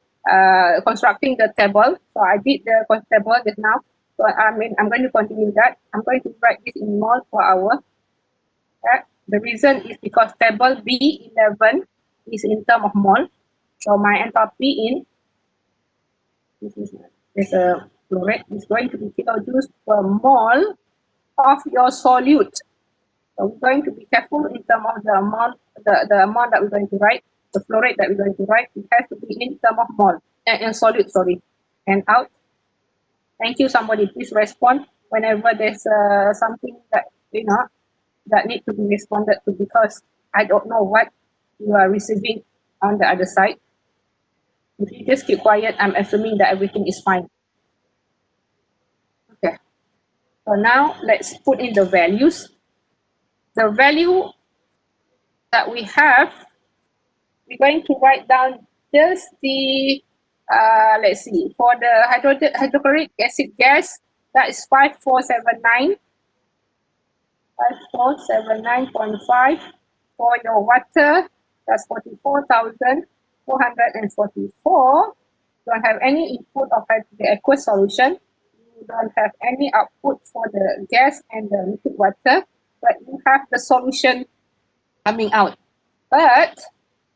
S1: constructing the table. So I did the table just now. So I'm going to continue that. I'm going to write this in mole per hour. The reason is because table B11 is in term of mole. So my enthalpy in this a flow rate is going to be kilojoules per mole of your solute. So we're going to be careful in terms of the amount, the amount that we're going to write, the flow rate that we're going to write. It has to be in terms of mole and solute. Sorry, and out. Thank you. Somebody please respond whenever there's something that that need to be responded to because I don't know what you are receiving on the other side. If you just keep quiet, I'm assuming that everything is fine. Okay. So now let's put in the values. The value that we have, we're going to write down just the, let's see, for the hydrochloric acid gas, that is 5479. 5479.5. For your water, that's 44,444. Don't have any input of the aqueous solution. You don't have any output for the gas and the liquid water, but you have the solution coming out. But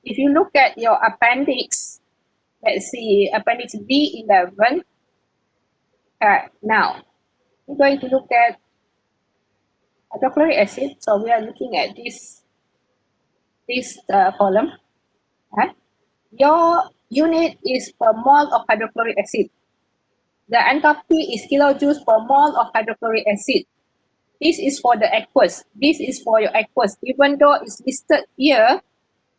S1: if you look at your appendix, let's see, appendix B11. Now, we're going to look at hydrochloric acid. So we are looking at this column. Your unit is per mole of hydrochloric acid. The enthalpy is kilojoules per mole of hydrochloric acid. This is for the aqueous. This is for your aqueous. Even though it's listed here,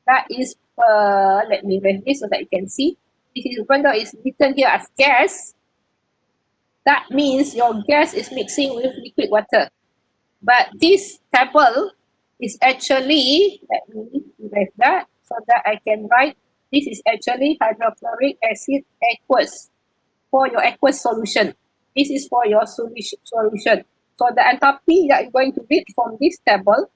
S1: that is per, let me raise this so that you can see. This is, even though it's written here as gas, that means your gas is mixing with liquid water. But this table is actually, let me erase that so that I can write, this is actually hydrochloric acid aqueous for your aqueous solution. This is for your solution. So the enthalpy that you're going to read from this table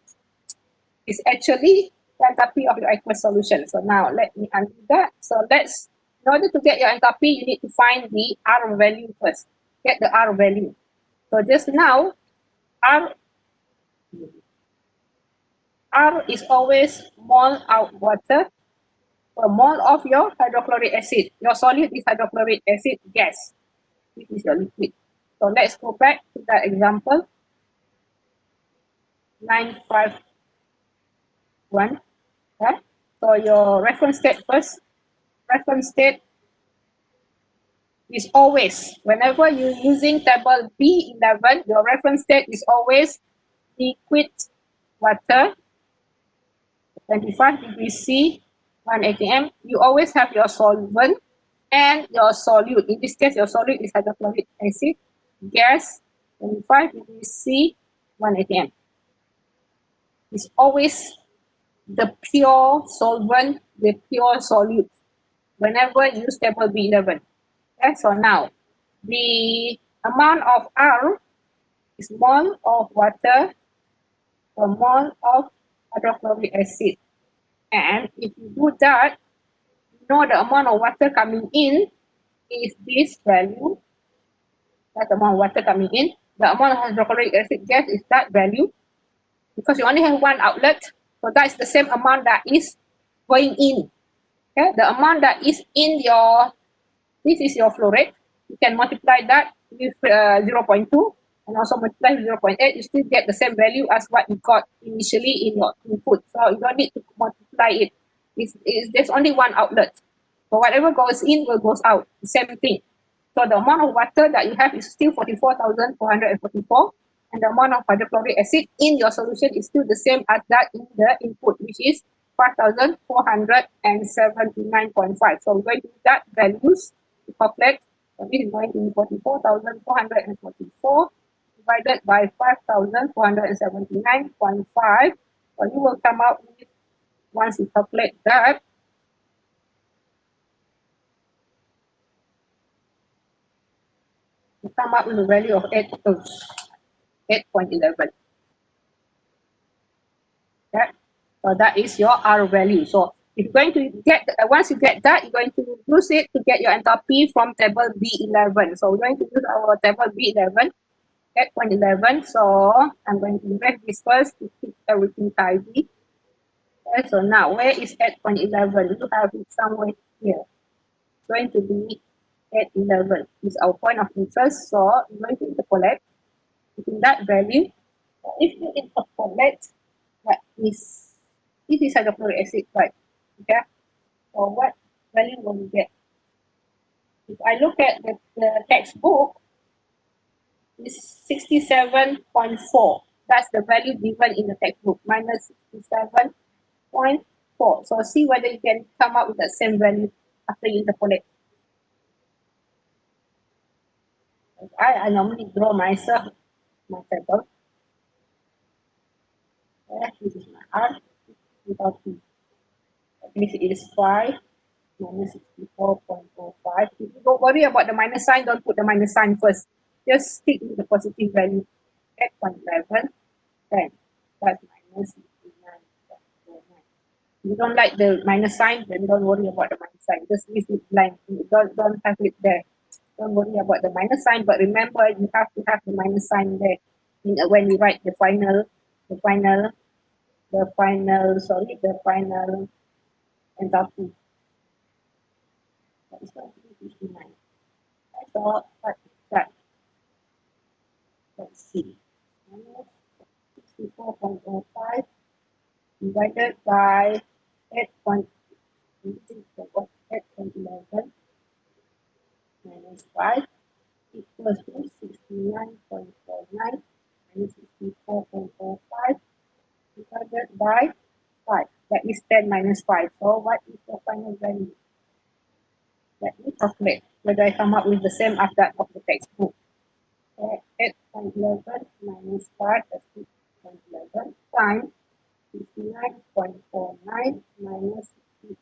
S1: is actually the enthalpy of your aqueous solution. So now let me undo that. So let's, in order to get your enthalpy, you need to find the R value first. Get the R value. So just now, R is always mole out water per mole of your hydrochloric acid. Your solid is hydrochloric acid gas. This is your liquid. So let's go back to that example. 951. Okay? So your reference state first. Reference state is always, whenever you're using table B11, your reference state is always liquid water, 25 degrees C, 180 m. You always have your solvent and your solute. In this case, your solute is hydrochloric acid, gas, 25 degrees C, 180 m. It's always the pure solvent, the pure solute, whenever you use table B11. Okay, so now, the amount of R is mole of water per mole of hydrochloric acid. And if you do that, you know the amount of water coming in is this value. That's the amount of water coming in. The amount of hydrochloric acid gas is that value. Because you only have one outlet, so that's the same amount that is going in. Okay, the amount that is in your, this is your flow rate. You can multiply that with 0.2 and also multiply with 0.8. You still get the same value as what you got initially in your input. So you don't need to multiply it. There's only one outlet. So whatever goes in will goes out. The same thing. So the amount of water that you have is still 44,444. And the amount of hydrochloric acid in your solution is still the same as that in the input, which is 5,479.5. So we're going to use that values to calculate. So this is going to be 44,444 divided by 5,479.5. So you will come out with, once you calculate that, you come up with a value of 8.11. Okay, so that is your R value. So if you're going to get, once you get that, you're going to use it to get your enthalpy from table B11. So we're going to use our table B11, 8.11. So I'm going to erase this first to keep everything tidy. Okay, so now where is 8.11? You have it somewhere here. It's going to be 8.11 is our point of interest. So we're going to interpolate in that value. So if you interpolate, that is, this is hydrochloric acid, right? Okay. So what value will you get? If I look at the textbook, it's 67.4. That's the value given in the textbook, minus 67.4. So see whether you can come up with the same value after you interpolate. I normally draw myself my table. This is my R without P. This is 5 minus 64.05. If you don't worry about the minus sign, don't put the minus sign first. Just stick with the positive value. 8.11, 10. That's minus 69.49. If you don't like the minus sign, then don't worry about the minus sign. Just leave it blank. Don't have it there. Don't worry about the minus sign, but remember you have to have the minus sign there when you write the final enthalpy. That is going to be 59. So what is that? Let's see. Minus 64.05 divided by 8.11 minus 5 equals to 69.49 minus 64.45 divided by 5. That is 10 minus 5. So what is the final value? Let me calculate whether I come up with the same as that of the textbook. 8.11 minus 5, that's 2.11 times 59.49 minus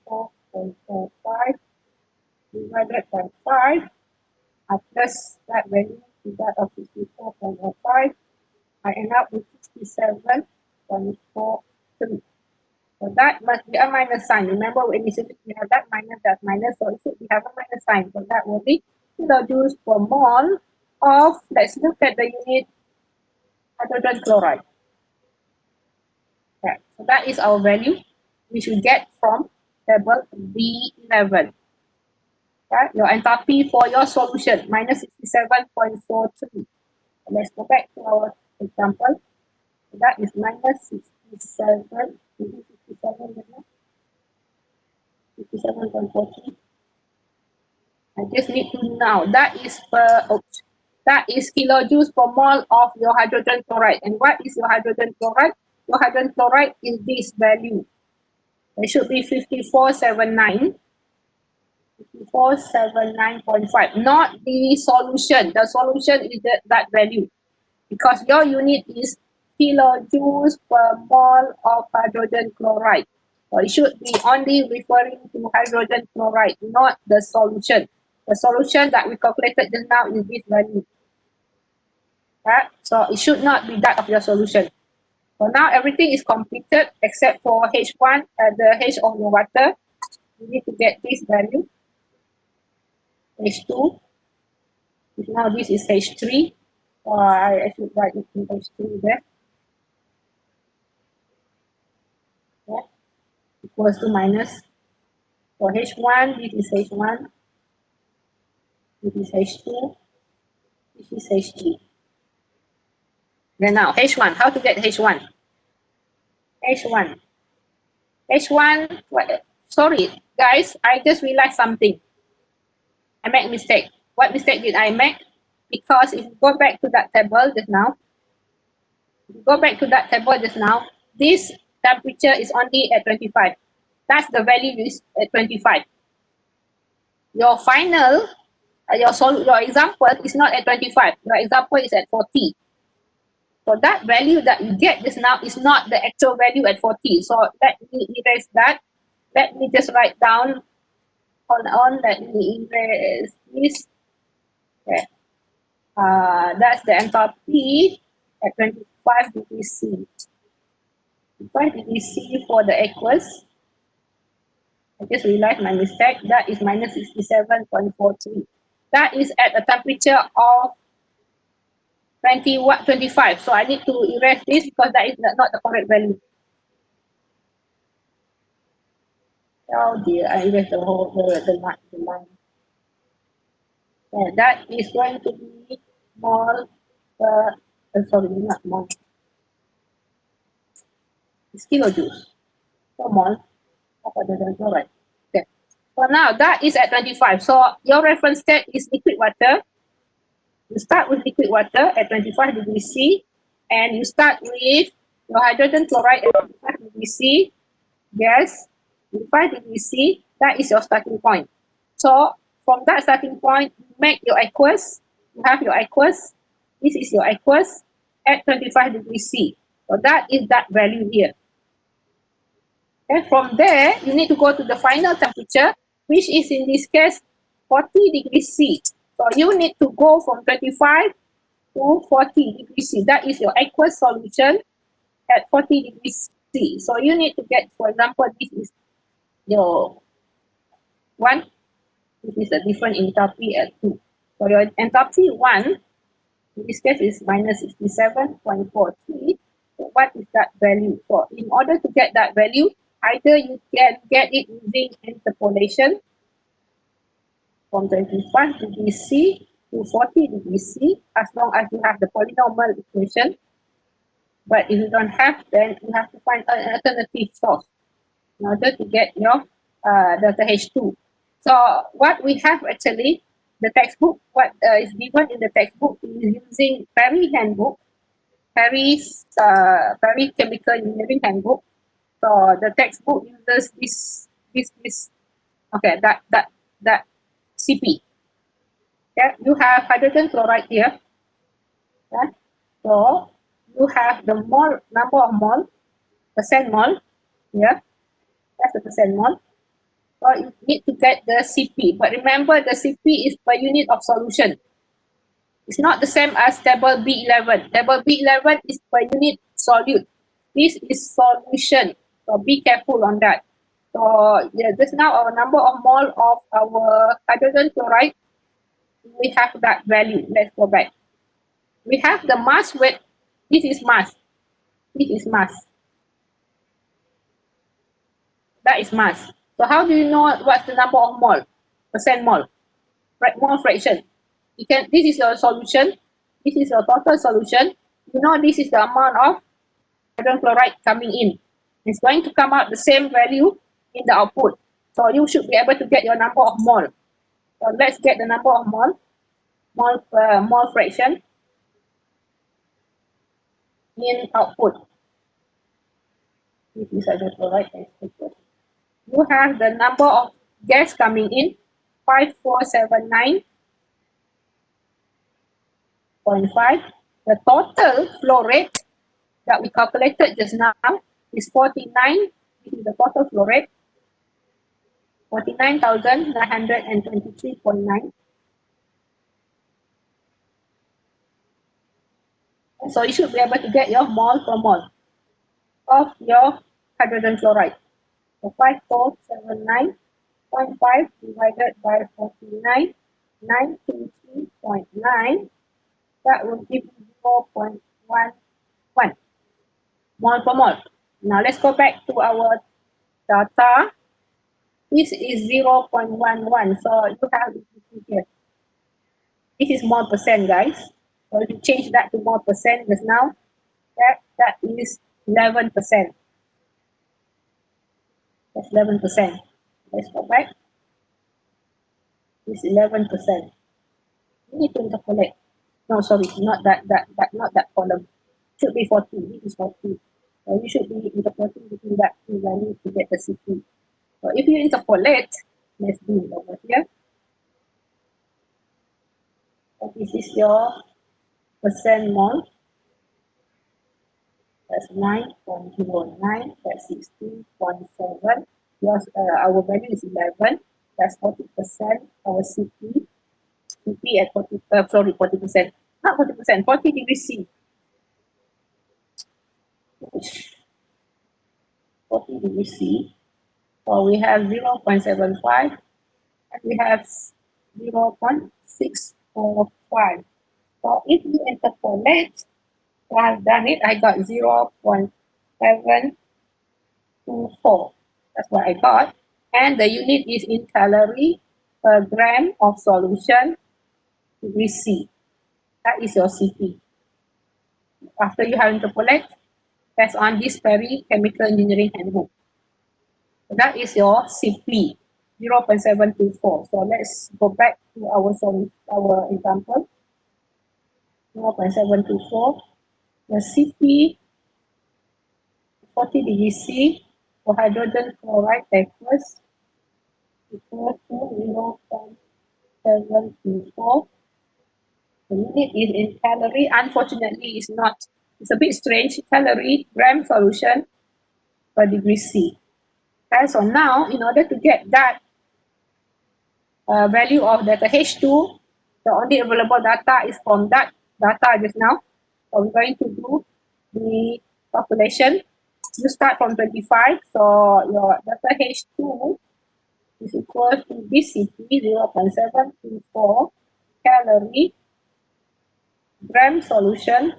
S1: 64.45 divided by 5. I plus that value to that of 64.05. I end up with 67.43. So that must be a minus sign. Remember, when we have that minus, that minus, so it should have a minus sign. So that will be kilojoules per mole of, let's look at the unit hydrogen chloride. Okay. So that is our value, which we get from table B11. Okay. Your enthalpy for your solution, minus 67.43. Let's go back to our example. That is minus 67. 57.40. I just need to know that is that is kilojoules per mole of your hydrogen chloride. And what is your hydrogen chloride? Your hydrogen chloride is this value. It should be 5479. 5479.5. Not the solution. The solution is that value. Because your unit is kilojoules per mole of hydrogen chloride. So it should be only referring to hydrogen chloride, not the solution. The solution that we calculated just now is this value. Right? So it should not be that of your solution. So now everything is completed except for H1, the H of the water. You need to get this value. H2. Now this is H3. I should write it in H3 there. Yeah. Equals to minus. For H1, this is H1. This is H2. This is H3. Then now, H1. How to get H1? H1. H1, sorry, guys, I just realized something. I made a mistake. What mistake did I make? Because if you go back to that table just now, this temperature is only at 25. That's the value is at 25. Your final, your example is not at 25. Your example is at 40. So that value that you get just now is not the actual value at 40. So let me erase that. Let me just write down, hold on, let me erase this. Okay. That's the enthalpy at 25 degrees C. 25 degrees C for the aqueous. I just realized my mistake. That is minus 67.43. That is at a temperature of 25. So I need to erase this because that is not the correct value. Oh dear, I erased the whole the line. Yeah, that is going to be mole sorry, not mole. It's kilojoules per mole of hydrogen chloride. Okay. So now that is at 25. So your reference state is liquid water. You start with liquid water at 25 degrees C, and you start with your hydrogen chloride at 25 degrees C, gas, 25 degrees C. That is your starting point. So from that starting point, you make your aqueous. You have your aqueous. This is your aqueous at 25 degrees C. So that is that value here. And from there, you need to go to the final temperature, which is in this case 40 degrees C. So you need to go from 25 to 40 degrees C. That is your aqueous solution at 40 degrees C. So you need to get, for example, this is your 1. This is a different enthalpy at 2. So your enthalpy 1, in this case, is minus 67.43. So what is that value for? In order to get that value, either you can get it using interpolation from 25 degrees C to 40 degrees C, as long as you have the polynomial equation. But if you don't have, then you have to find an alternative source in order to get your delta H2. So what we have actually, the textbook, what is given in the textbook is using Perry handbook, Perry's Perry Chemical Engineering handbook. So the textbook uses this okay, that CP. Okay, you have hydrogen chloride here. Okay? So you have the mole, number of mole, percent mole, yeah, that's the percent mole. So you need to get the CP, but remember the CP is per unit of solution. It's not the same as table B11. Table B11 is per unit solute. This is solution, so be careful on that. So yeah, just now our number of mole of our hydrogen chloride, we have that value. Let's go back. We have the mass weight. This is mass. This is mass. That is mass. So how do you know what's the number of mole? Percent mole. Mole fraction. You can. This is your solution. This is your total solution. You know this is the amount of hydrogen chloride coming in. It's going to come out the same value in the output. So you should be able to get your number of mole. So let's get the number of mole. Mole fraction in output. This is hydrogen chloride. You have the number of gas coming in, 5479.5. The total flow rate that we calculated just now is 49. This is the total flow rate, 49,923.9. So you should be able to get your mole per mole of your hydrogen chloride. So 5479.5 divided by 49,923.9, that will give you 0.11 mole per mole. Now let's go back to our data. This is 0.11, so you have it here. This is mole percent, guys. So if you change that to mole percent just now, that is 11%. That's 11%. Let's go back. It's 11%. You need to interpolate. No, sorry, not that column. Should be 40. This is 40. So you should be interpolating between that two values to get the CP. So if you interpolate, let's do it over here. So this is your percent mole. That's 9.09. That's 16.7. Yours, our value is 11. That's 40%. Our CP at 40%. Not 40%, 40 degrees C. 40 degrees C. So we have 0.75 and we have 0.645. So if you interpolate, so I've done it, I got 0.724. That's what I got. And the unit is in calorie per gram of solution degree C. That is your CP. After you have interpolate, that's on this Perry Chemical Engineering Handbook. So that is your CP, 0.724. So let's go back to our example. 0.724. The CP, 40 degrees C for hydrogen chloride aqueous equal to 0.724. The unit is in calorie. Unfortunately, it's not. It's a bit strange. Calorie gram solution per degree C. Okay, so now in order to get that value of data H2, the only available data is from that data just now. So we're going to do the calculation. You start from 25, so your data H2 is equal to BCP 0.724 calorie gram solution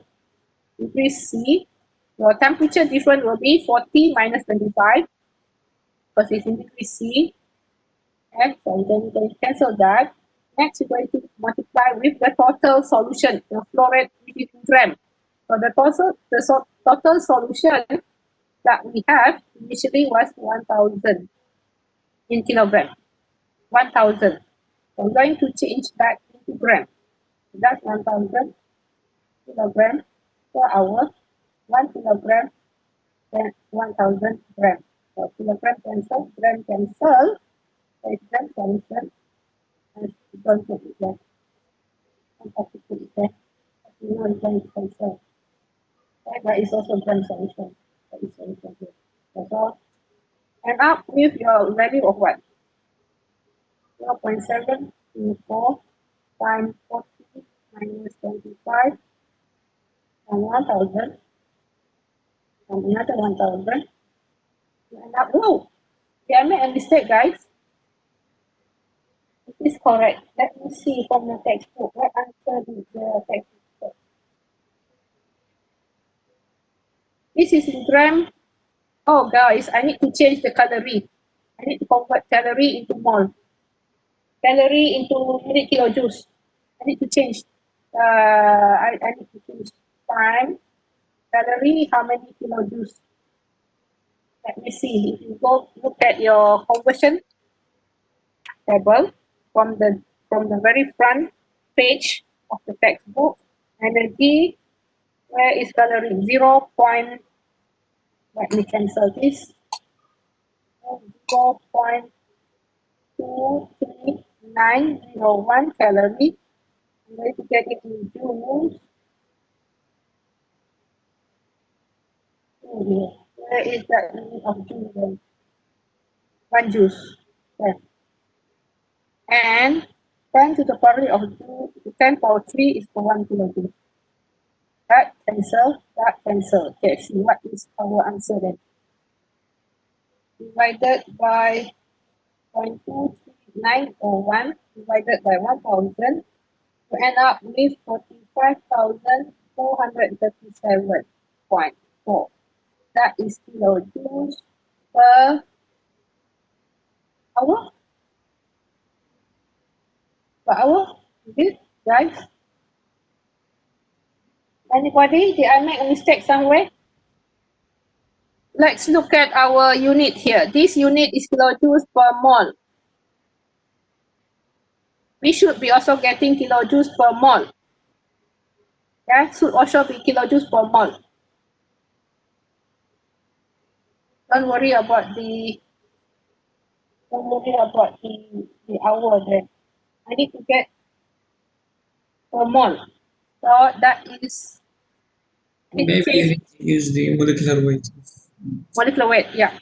S1: degree C. Your temperature difference will be 40 minus 25 because it's in degree C. And so then you can cancel that. Next, you're going to multiply with the total solution, the flow rate, which is in gram. So the total solution that we have initially was 1,000 in kilogram. 1,000. So I'm going to change that into gram. That's 1,000 kilogram per hour. 1 kilogram and 1,000 gram. So kilogram cancel, gram cancel. So it's gram solution. And don't put it there. Don't have to put it there. You know, you can cancel. Okay, that is also gram solution. That is also good. That's all. And up with your value of what? 0.724 times 40 minus 25 and 1000 and another 1000. You end up, whoa, did I make a mistake, guys? It is correct. Let me see from the textbook. What answer did the textbook say? This is in gram. Oh, guys, I need to change the calorie. I need to convert calorie into mole. Calorie into unit kilojoules. I need to change. I need to change time. Calorie, how many kilojoules? Let me see. If you go look at your conversion table from the very front page of the textbook, energy, where is calorie? 0. Let me cancel this. 0.23901 calorie. I'm going to get it in joules. Where is that unit of joule then? 1 joules. Okay. And 10 to the power of 10 power 3 is for 1 kilojoule. That cancel, that cancel. Okay, see what is our answer then. Divided by 0.23901 divided by 1000, we end up with 45,437.4. That is kilojoules per hour. Per hour, is it, guys? Anybody? Did I make a mistake somewhere? Let's look at our unit here. This unit is kilojoules per mole. We should be also getting kilojoules per mole. Yeah, should also be kilojoules per mole. Don't worry about the hour there. I need to get per mole. So that is
S2: Maybe you need to use the molecular weight.
S1: molecular weight, yeah.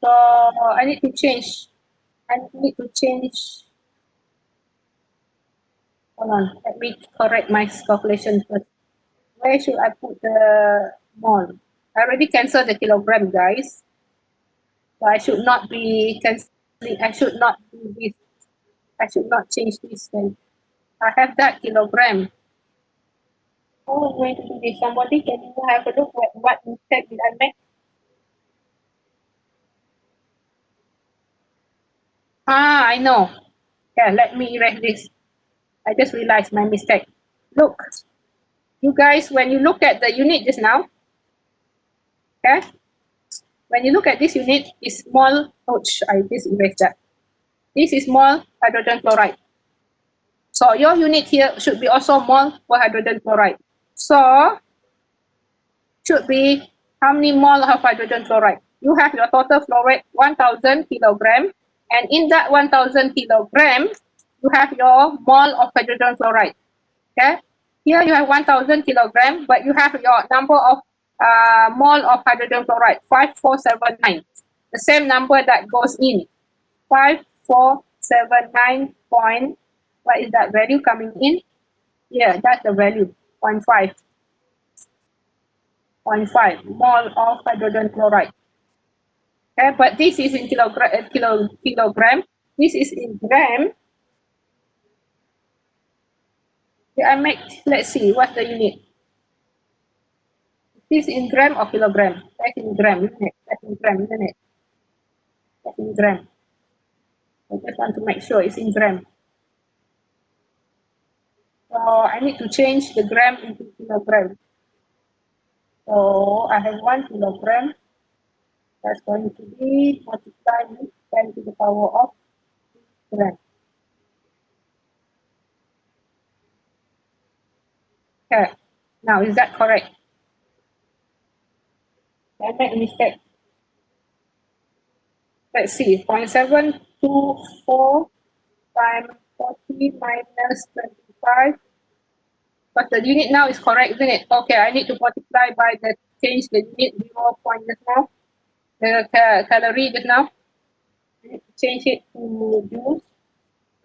S1: So I need to change. Hold on, let me correct my calculation first. Where should I put the mole? I already cancelled the kilogram, guys. So I should not be cancelling. I should not do this. I should not change this then. I have that kilogram. Oh, I'm going to do this. Somebody, can you have a look at what mistake did I make? I know. Yeah, let me erase this. I just realized my mistake. Look, you guys, when you look at the unit just now, okay? When you look at this unit, is mole, ouch, I just erased that. This is mole hydrogen chloride. So your unit here should be also mole for hydrogen chloride. So, should be how many mole of hydrogen chloride? You have your total flow rate 1000 kilogram, and in that 1000 kilogram, you have your mole of hydrogen chloride. Okay, here you have 1000 kilogram, but you have your number of mole of hydrogen chloride 5479. The same number that goes in 5479 point. What is that value coming in? Yeah, that's the value 0.5. 0.5 mole of hydrogen chloride. Okay, but this is in kilogram. This is in gram. I make, let's see, what's the unit? Is this in gram or kilogram? That's in gram, isn't it? That's in gram, isn't it? That's in gram. I just want to make sure it's in gram. So I need to change the gram into kilogram. So I have 1 kilogram. That's going to be multiplied with 10 to the power of gram. Okay. Now, is that correct? I made a mistake. Let's see, 0.724 times 40 minus 25 Because the unit now is correct, isn't it? Okay, I need to multiply by the change the unit 0 point just now. The calorie just now. I need to change it to joules.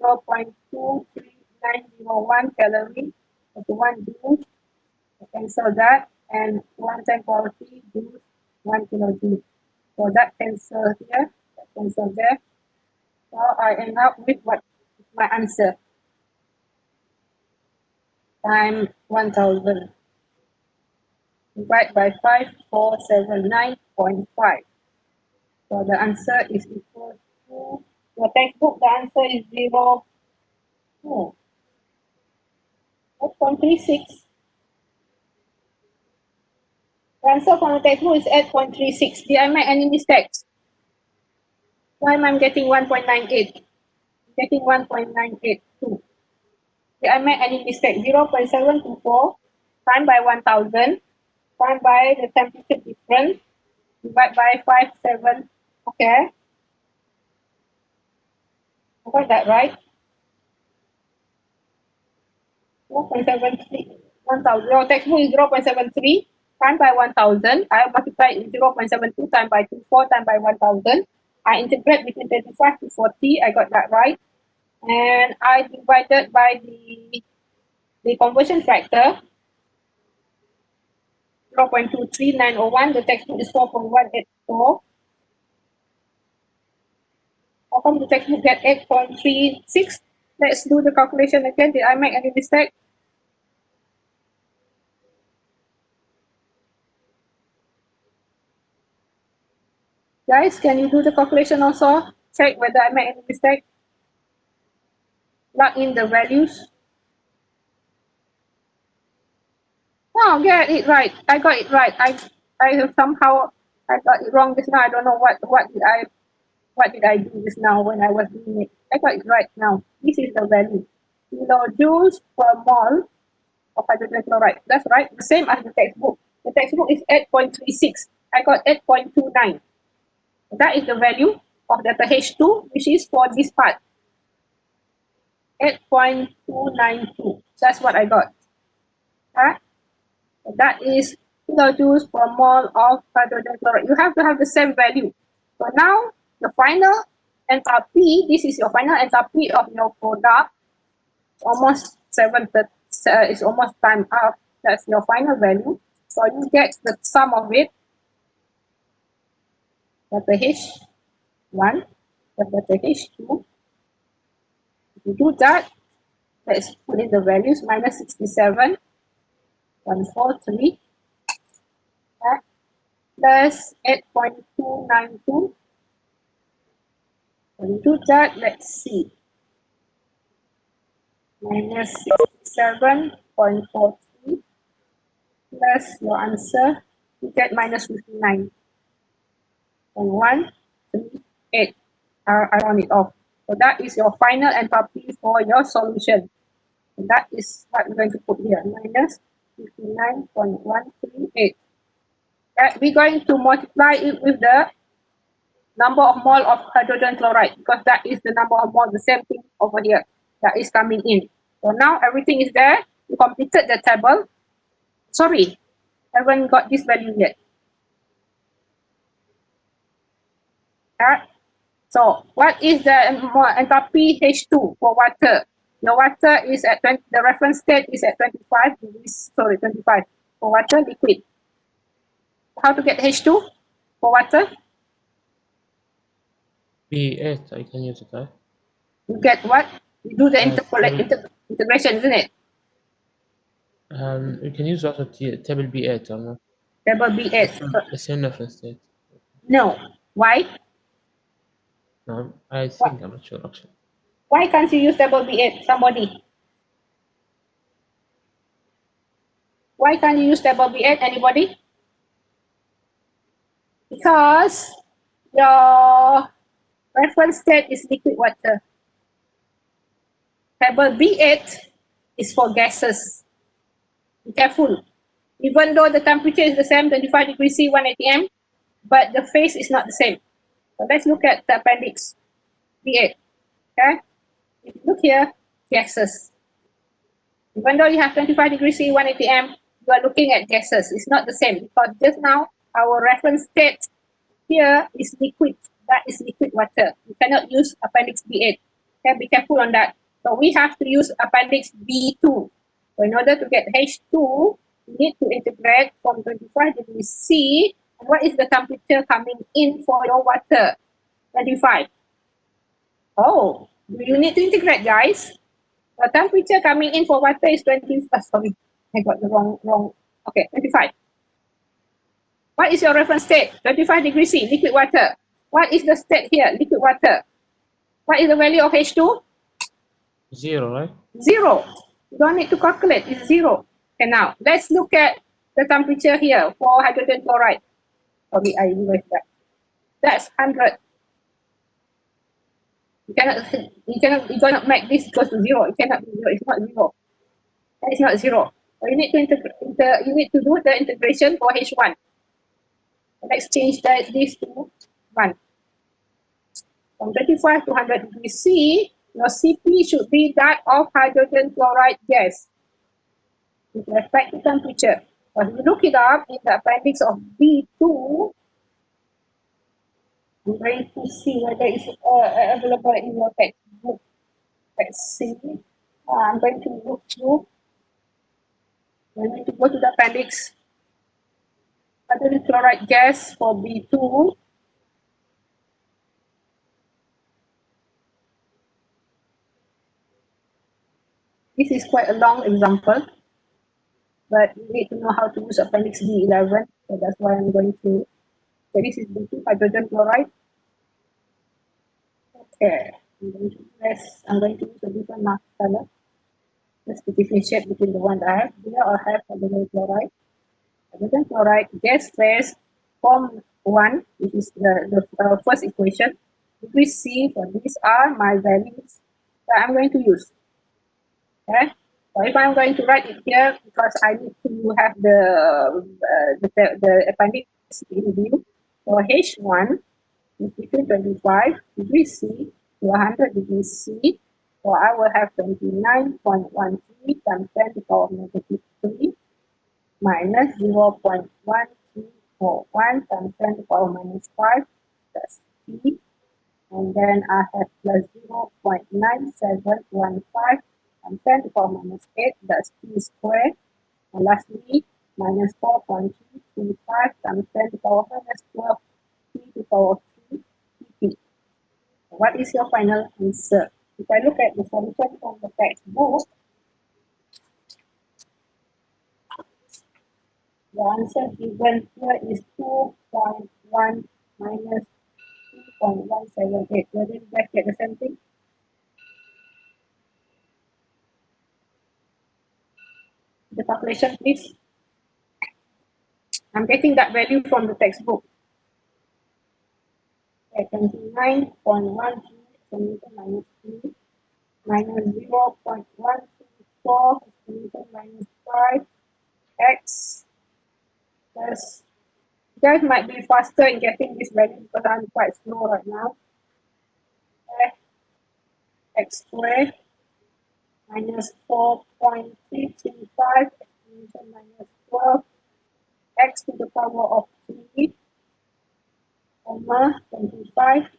S1: 0.23901 calorie. That's 1 joule. I cancel that. And 1 10 power 3 joules, 1 kilojoule. So that cancel here. That cancel there. So I end up with what is my answer. Time 1000. Divide by 5479.5. So the answer is equal to, your textbook, the answer is 8.36. The answer from the textbook is 8.36. Did I make any mistakes? Why am I getting 1.98? Getting 1.982. Did I make any mistake? 0.724 times by 1000 times by the temperature difference divide by 57. Okay. I got that right. 0.73. 1000. Your textbook is 0.73 times by 1000. I multiply 0.72 times by 24 times by 1000. I integrate between 35 to 40. I got that right. And I divided by the conversion factor 0.23901. The textbook is 4.184. How come the textbook get 8.36? Let's do the calculation again. Did I make any mistake? Guys, can you do the calculation also? Check whether I made any mistake. Plug in the values. Oh, get it right. I got it right. I have somehow I got it wrong just now. I don't know what did I do just now when I was doing it. I got it right now. This is the value. Kilojoules per mole of hydrogen chloride. That's right. The same as the textbook. The textbook is 8.36. I got 8.29. That is the value of the H2, which is for this part. 8.292. That's what I got. Alright. That is kilojoules per mole of hydrogen chloride. You have to have the same value. So now the final enthalpy, this is your final enthalpy of your product. Almost 730, it's almost time up. That's your final value. So you get the sum of it. That's the H1, that's the H2. If you do that, let's put in the values, minus 67.43 plus 8.292. When you do that, let's see. Minus 67.43 plus your answer, you get minus 59.138. I round it off. So that is your final enthalpy for your solution. And that is what we're going to put here, minus 59.138. We're going to multiply it with the number of mole of hydrogen chloride because that is the number of mole, the same thing over here that is coming in. So now everything is there. You completed the table. Sorry, I haven't got this value yet. So what is the enthalpy H2 for water? Your water is at 20, the reference state is at 25 degrees, 25 for water liquid. How to get H2 for water?
S4: B8, I can use it, right?
S1: You get what? You do the
S4: Table-
S1: integration, isn't it?
S4: You can use also table B8 or not?
S1: Table B8.
S4: The same reference state.
S1: No. Why?
S4: No, I think I'm not sure actually.
S1: Why can't you use table B8? Somebody. Why can't you use table B8? Anybody? Because your reference state is liquid water. Table B8 is for gases. Be careful. Even though the temperature is the same, 25 degrees C, 180 M, but the phase is not the same. So let's look at the appendix B8. Okay? If you look here, gases. Even though you have 25 degrees C, 180 M, you are looking at gases. It's not the same because just now our reference state here is liquid. That is liquid water. You cannot use appendix B8. Okay, be careful on that. So we have to use appendix B2. So in order to get H2, you need to integrate from 25 degrees C. And what is the temperature coming in for your water? 25. Oh, do you need to integrate, guys? The temperature coming in for water is 20. Sorry, I got the wrong. Okay, 25. What is your reference state? 25 degrees C, liquid water. What is the state here? Liquid water. What is the value of H2?
S4: 0, right?
S1: 0. You don't need to calculate. It's 0. Okay, now let's look at the temperature here for hydrogen chloride. Sorry, I reversed that. That's 100. You cannot make this equal to 0. It cannot be 0. It's not 0. That is not 0. So you need to you need to do the integration for H1. Let's change this to 1. From 25 to 100 degrees C, your CP should be that of hydrogen chloride gas with respect to temperature. So if you look it up in the appendix of B2, I'm going to see whether it's available in your textbook. Let's see. I'm going to look through. I'm going to go to the appendix. Hydrogen chloride gas for B2. This is quite a long example, but you need to know how to use appendix B11. So that's why I'm going to. So this is B2 hydrogen chloride. Okay, I'm going to use a different mark color just to differentiate between the one that I have. Here I have hydrogen chloride. Hydrogen chloride gas phase form 1, which is the first equation. Degree C, so these are my values that I'm going to use. Okay, so if I'm going to write it here, because I need to have the appendix in view. So H1 is between 25 degrees C to 100 degrees C. So I will have 29.13 times 10 to the power of negative 3 minus 0.1341 times 10 to the power minus 5. That's T. And then I have plus 0.9715 and 10 to the power minus 8, that's T squared. And lastly, minus 4.335 times 10 to the power minus 12 T to the power 3 T. What is your final answer? If I look at the solution from the textbook, the answer given here is 2.1 minus 2.178. Whether you guys get the same thing? The calculation, please. I'm getting that value from the textbook. Okay, 29.13 minus 3 minus 0.134 minus 5 x plus. You guys might be faster in getting this value because I'm quite slow right now. Okay. X squared minus 4.335 minus 12 x to the power of 3 comma 25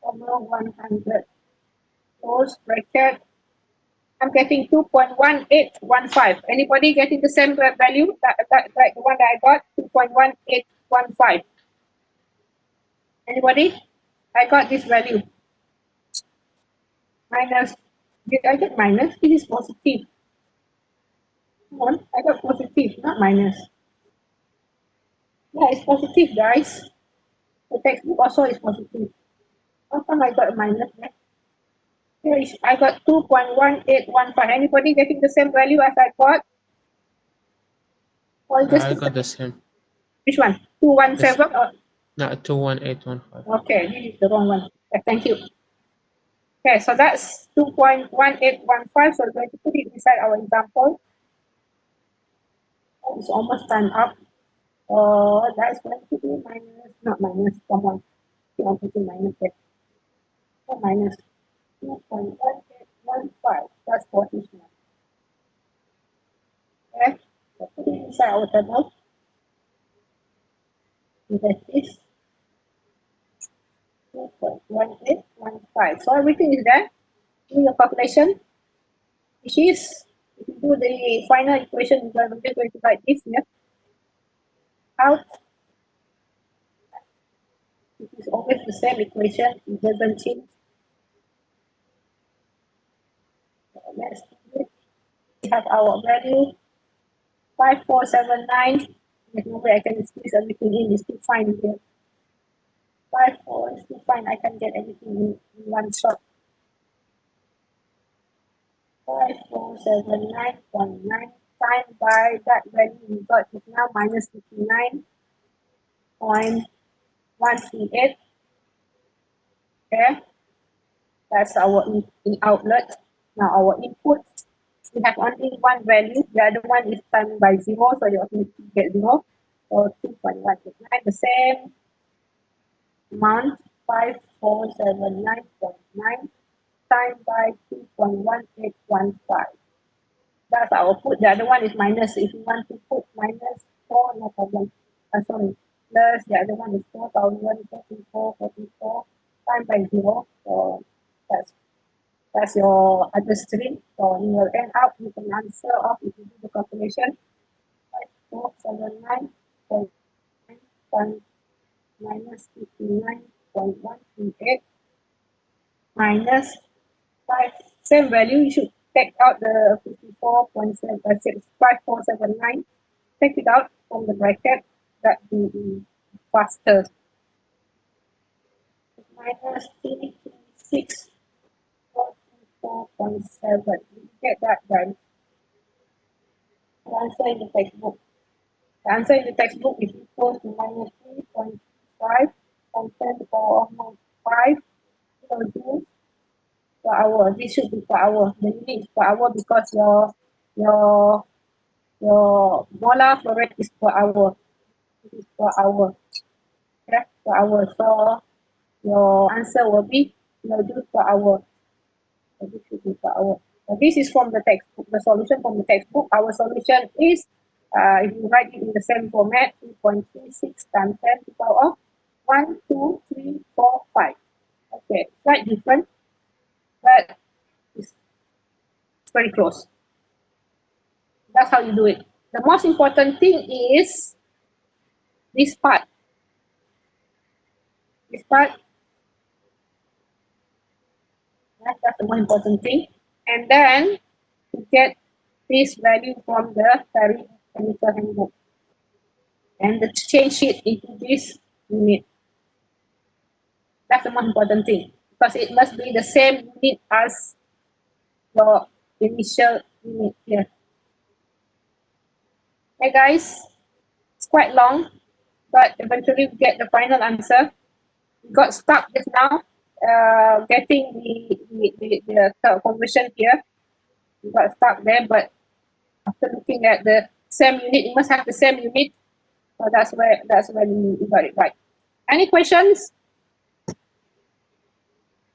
S1: comma 100 close bracket. I'm getting 2.1815. Anybody getting the same value that the one that I got? 2.1815. Anybody? I got this value. Minus. Did I get minus? This is positive. Come on, I got positive, not minus. Yeah, it's positive, guys. The textbook also is positive. How come I got a minus? Here is, I got 2.1815. Anybody getting the same value as I got? Or just
S4: I got the same.
S1: which one? 217 or
S4: No, 21815.
S1: okay, this is the wrong one. Okay, thank you. Okay, so that's 2.1815. So we're going to put it inside our example. Oh, it's almost time up. That's going to be minus, not minus, come on. Keep on putting minus there. Oh, minus 2.1815. That's what is now. Okay, so put it inside our table. We have this 2.1815. So everything is there. Do your calculation, which is, if you do the final equation, we're just going to write this here. Out, it is always the same equation, it doesn't change. So let's do it. We have our value 5479. There's no way I can squeeze everything in, it's too fine here. 54 is too fine, I can get everything in one shot. 5479.9 times by that value we got is now minus 59.138. Okay, that's our in outlet. Now our input, we have only one value, the other one is times by 0, so you automatically get 0. So 2.189, the same amount, 5479.9 times by 2.1815. That's our put. The other one is minus. If you want to put minus 4, no problem. Sorry, plus the other one is 4,044 times by 0. So that's your other stream. So you will end up with an answer of, if you do the calculation, 5479.9 times minus 59.138 minus 5, same value, you should take out the 54.5479, take it out from the bracket, that will be faster. Minus 336.4.7, you get that, guys. The answer in the textbook. The answer in the textbook is equal to minus 3.5 times 10 to the power of 5 kilojoules per hour. This should be per hour. The unit is per hour because your molar flow rate is per hour. It is per hour. Okay, per hour. So your answer will be kilojoules per hour. So this should be per hour. So this is from the textbook, the solution from the textbook. Our solution is, if you write it in the same format, 3.36 times 10 to the power of 1, 2, 3, 4, 5. Okay, slight different, but it's very close. That's how you do it. The most important thing is this part. This part. That's the most important thing. And then to get this value from the Paris Chemical Handbook. And to change it into this unit. That's the most important thing. Because it must be the same unit as your initial unit here. Hey guys, it's quite long, but eventually we get the final answer. We got stuck just now, getting the conversion here. We got stuck there, but after looking at the same unit, it must have the same unit. So that's when we got it right. Any questions?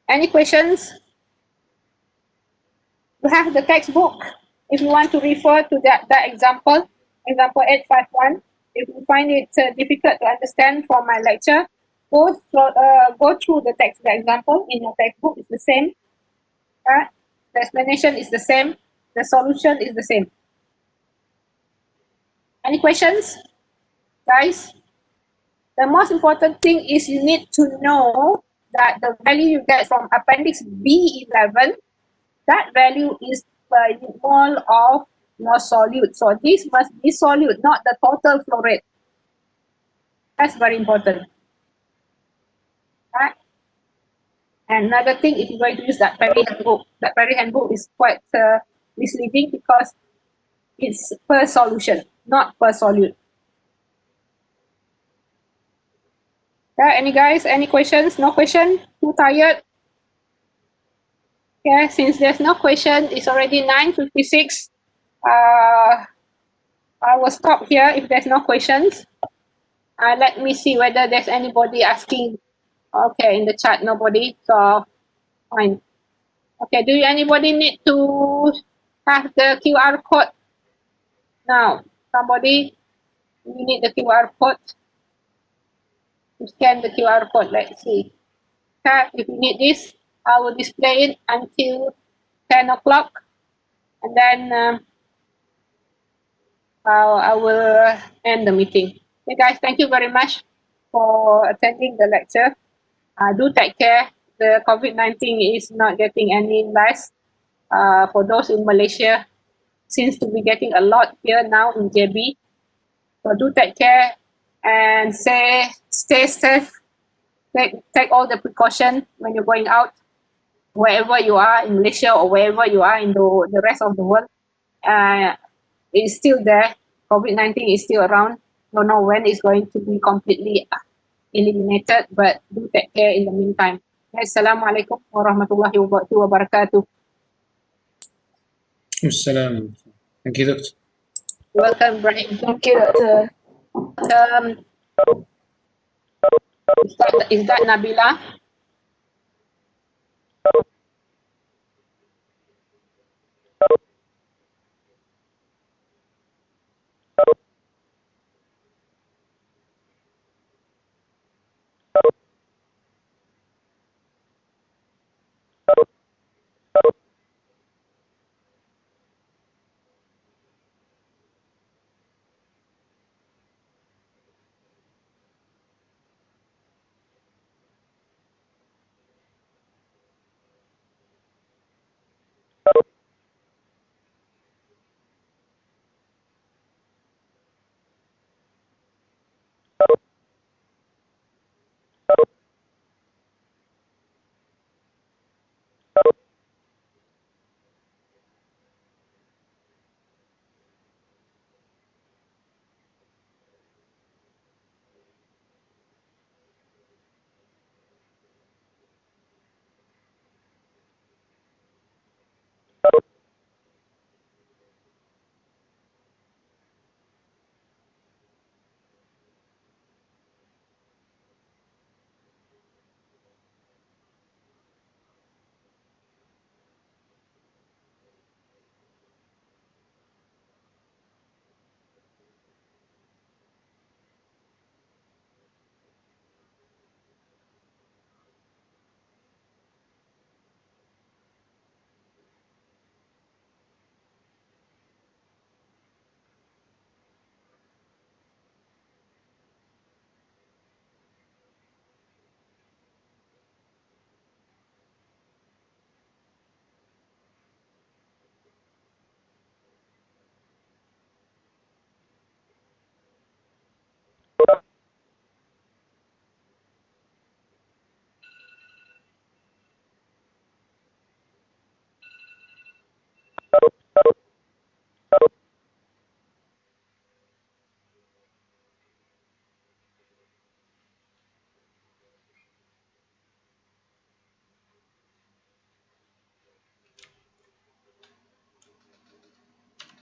S1: Any questions? You have the textbook. If you want to refer to that example, example 851, if you find it difficult to understand from my lecture, go through the example in your textbook. It's the same. The explanation is the same. The solution is the same. Any questions, guys? The most important thing is you need to know that the value you get from appendix B11, that value is per mole of your solute. So this must be solute, not the total flow rate. That's very important. Right? And another thing, if you're going to use that Paris handbook is quite misleading because it's per solution, not per solute. Yeah, any guys, any questions? No question? Too tired? Okay, since there's no question, it's already 9:56. I will stop here if there's no questions. Let me see whether there's anybody asking. Okay, in the chat, nobody. So, fine. Okay, do anybody need to have the QR code Now, somebody, you need the QR code. To scan the QR code, let's see. Okay, if you need this, I will display it until 10 o'clock. And then I will end the meeting. Okay, guys, thank you very much for attending the lecture. Do take care. The COVID-19 is not getting any less. For those in Malaysia, seems to be getting a lot here now in JB. So do take care and stay safe. Take all the precaution when you're going out, wherever you are in Malaysia or wherever you are in the rest of the world. It's still there. COVID-19 is still around. Don't know when it's going to be completely eliminated, but do take care in the meantime. Assalamualaikum warahmatullahi wabarakatuh.
S2: Assalam. Thank you, Doctor.
S1: Welcome, Ibrahim.
S3: Thank you, Doctor.
S1: Is that Nabila?